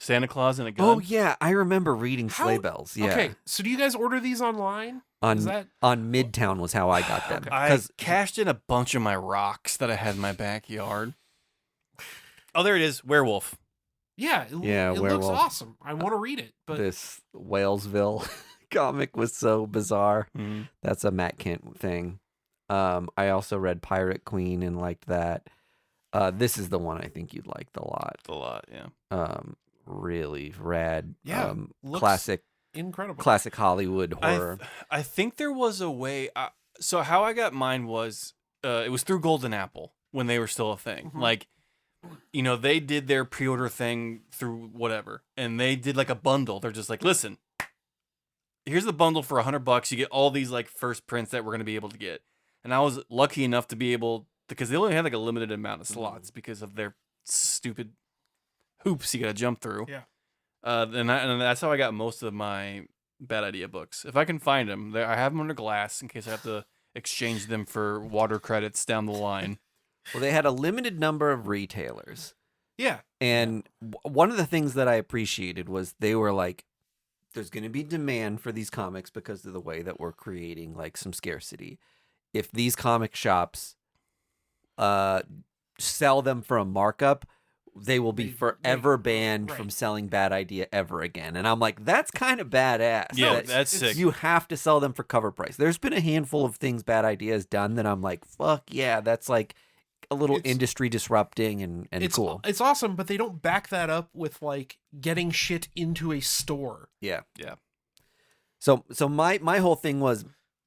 Speaker 2: Santa Claus and a gun.
Speaker 1: Oh yeah, I remember reading
Speaker 3: How-
Speaker 1: Sleigh Bells. Yeah,
Speaker 3: Okay, so do you guys order these online?
Speaker 1: on
Speaker 3: Is that
Speaker 1: on Midtown was how I got them.
Speaker 3: Okay.
Speaker 2: I
Speaker 1: 'Cause-
Speaker 2: cashed in a bunch of my rocks that I had in my backyard. Oh, there it is. Werewolf.
Speaker 3: yeah? It looks
Speaker 1: Werewolf.
Speaker 3: awesome. I want to read it, but
Speaker 1: this Walesville comic was so bizarre.
Speaker 2: Mhm.
Speaker 1: That's a Matt Kent thing. I also read Pirate Queen and liked that. This is the one I think you'd like a lot.
Speaker 2: A lot, yeah.
Speaker 1: Really rad.
Speaker 3: Yeah, looks
Speaker 1: classic
Speaker 3: incredible.
Speaker 1: Hollywood horror.
Speaker 2: I think there was a way. So how I got mine was it was through Golden Apple when they were still a thing.
Speaker 3: Mhm.
Speaker 2: Like you know, they did their pre-order thing through whatever, and they did like a bundle. They're just like, listen, here's the bundle for $100. You get all these like first prints that we're going to be able to get. And I was lucky enough to be able, because they only had like a limited amount of slots because of their stupid hoops you got to jump through.
Speaker 3: Yeah.
Speaker 2: And that's how I got most of my Bad Idea books. If I can find them, I have them under glass in case I have to exchange them for water credits down the line.
Speaker 1: Well, they had a limited number of retailers.
Speaker 3: Yeah.
Speaker 1: And one of the things that I appreciated was they were like, there's going to be demand for these comics because of the way that we're creating like some scarcity. If these comic shops sell them for a markup, they will be forever banned from selling Bad Idea ever again. And I'm like, that's kind of badass.
Speaker 2: Yeah, that's sick.
Speaker 1: You have to sell them for cover price. There's been a handful of things Bad Idea has done that I'm like, fuck yeah, that's like a little industry disrupting and cool.
Speaker 3: It's awesome, but they don't back that up with like getting shit into a store.
Speaker 1: Yeah.
Speaker 2: Yeah.
Speaker 1: So my whole thing was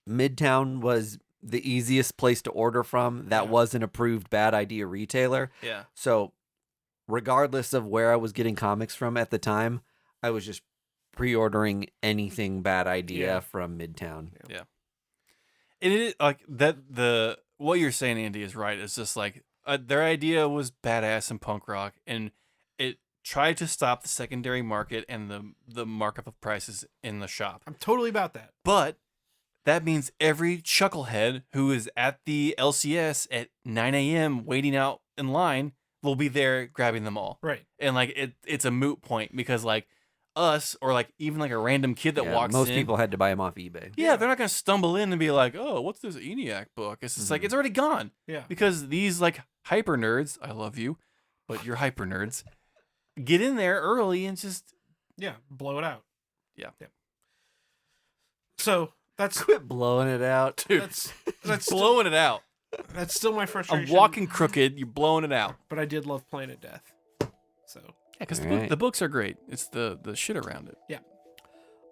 Speaker 1: Midtown was the easiest place to order from. That was an approved Bad Idea retailer.
Speaker 2: Yeah.
Speaker 1: So regardless of where I was getting comics from at the time, I was just pre-ordering anything Bad Idea from Midtown.
Speaker 2: Yeah. And it like that what you're saying, Andy, is right. It's just like their idea was badass and punk rock, and it tried to stop the secondary market and the markup of prices in the shop.
Speaker 3: I'm totally about that.
Speaker 2: But that means every chucklehead who is at the LCS at 9 a.m. waiting out in line will be there grabbing them all.
Speaker 3: Right.
Speaker 2: And like it's a moot point because like us or like even like a random kid that walks
Speaker 1: most
Speaker 2: in.
Speaker 1: Most people had to buy them off eBay.
Speaker 2: Yeah, they're not going to stumble in and be like, oh, what's this ENIAC book? It's just like, it's already gone.
Speaker 3: Yeah.
Speaker 2: Because these like hyper nerds, I love you, but you're hyper nerds, get in there early and just.
Speaker 3: Yeah, blow it out.
Speaker 2: Yeah.
Speaker 3: So that's.
Speaker 1: Quit blowing it out.
Speaker 2: Dude,
Speaker 3: that's
Speaker 2: blowing it out.
Speaker 3: That's still my frustration.
Speaker 2: I'm walking crooked, you're blowing it out.
Speaker 3: But I did love Planet Death. So.
Speaker 2: Yeah, because
Speaker 1: Right.
Speaker 2: the books are great. It's the shit around it.
Speaker 3: Yeah.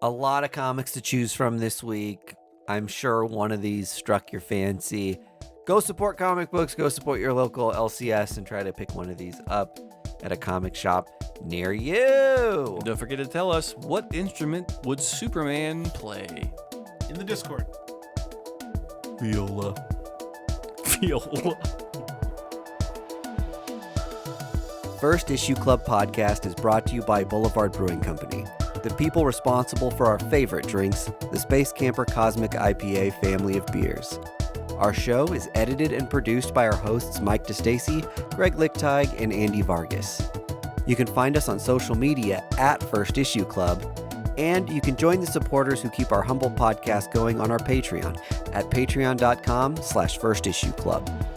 Speaker 1: A lot of comics to choose from this week. I'm sure one of these struck your fancy. Go support comic books. Go support your local LCS and try to pick one of these up at a comic shop near you.
Speaker 2: And don't forget to tell us, what instrument would Superman play?
Speaker 3: In the Discord.
Speaker 2: Viola. Viola.
Speaker 1: First Issue Club podcast is brought to you by Boulevard Brewing Company, the people responsible for our favorite drinks, the Space Camper Cosmic IPA family of beers. Our show is edited and produced by our hosts Mike DeStacy, Greg Lichtag, and Andy Vargas. You can find us on social media at First Issue Club, and you can join the supporters who keep our humble podcast going on our Patreon at patreon.com/firstissueclub.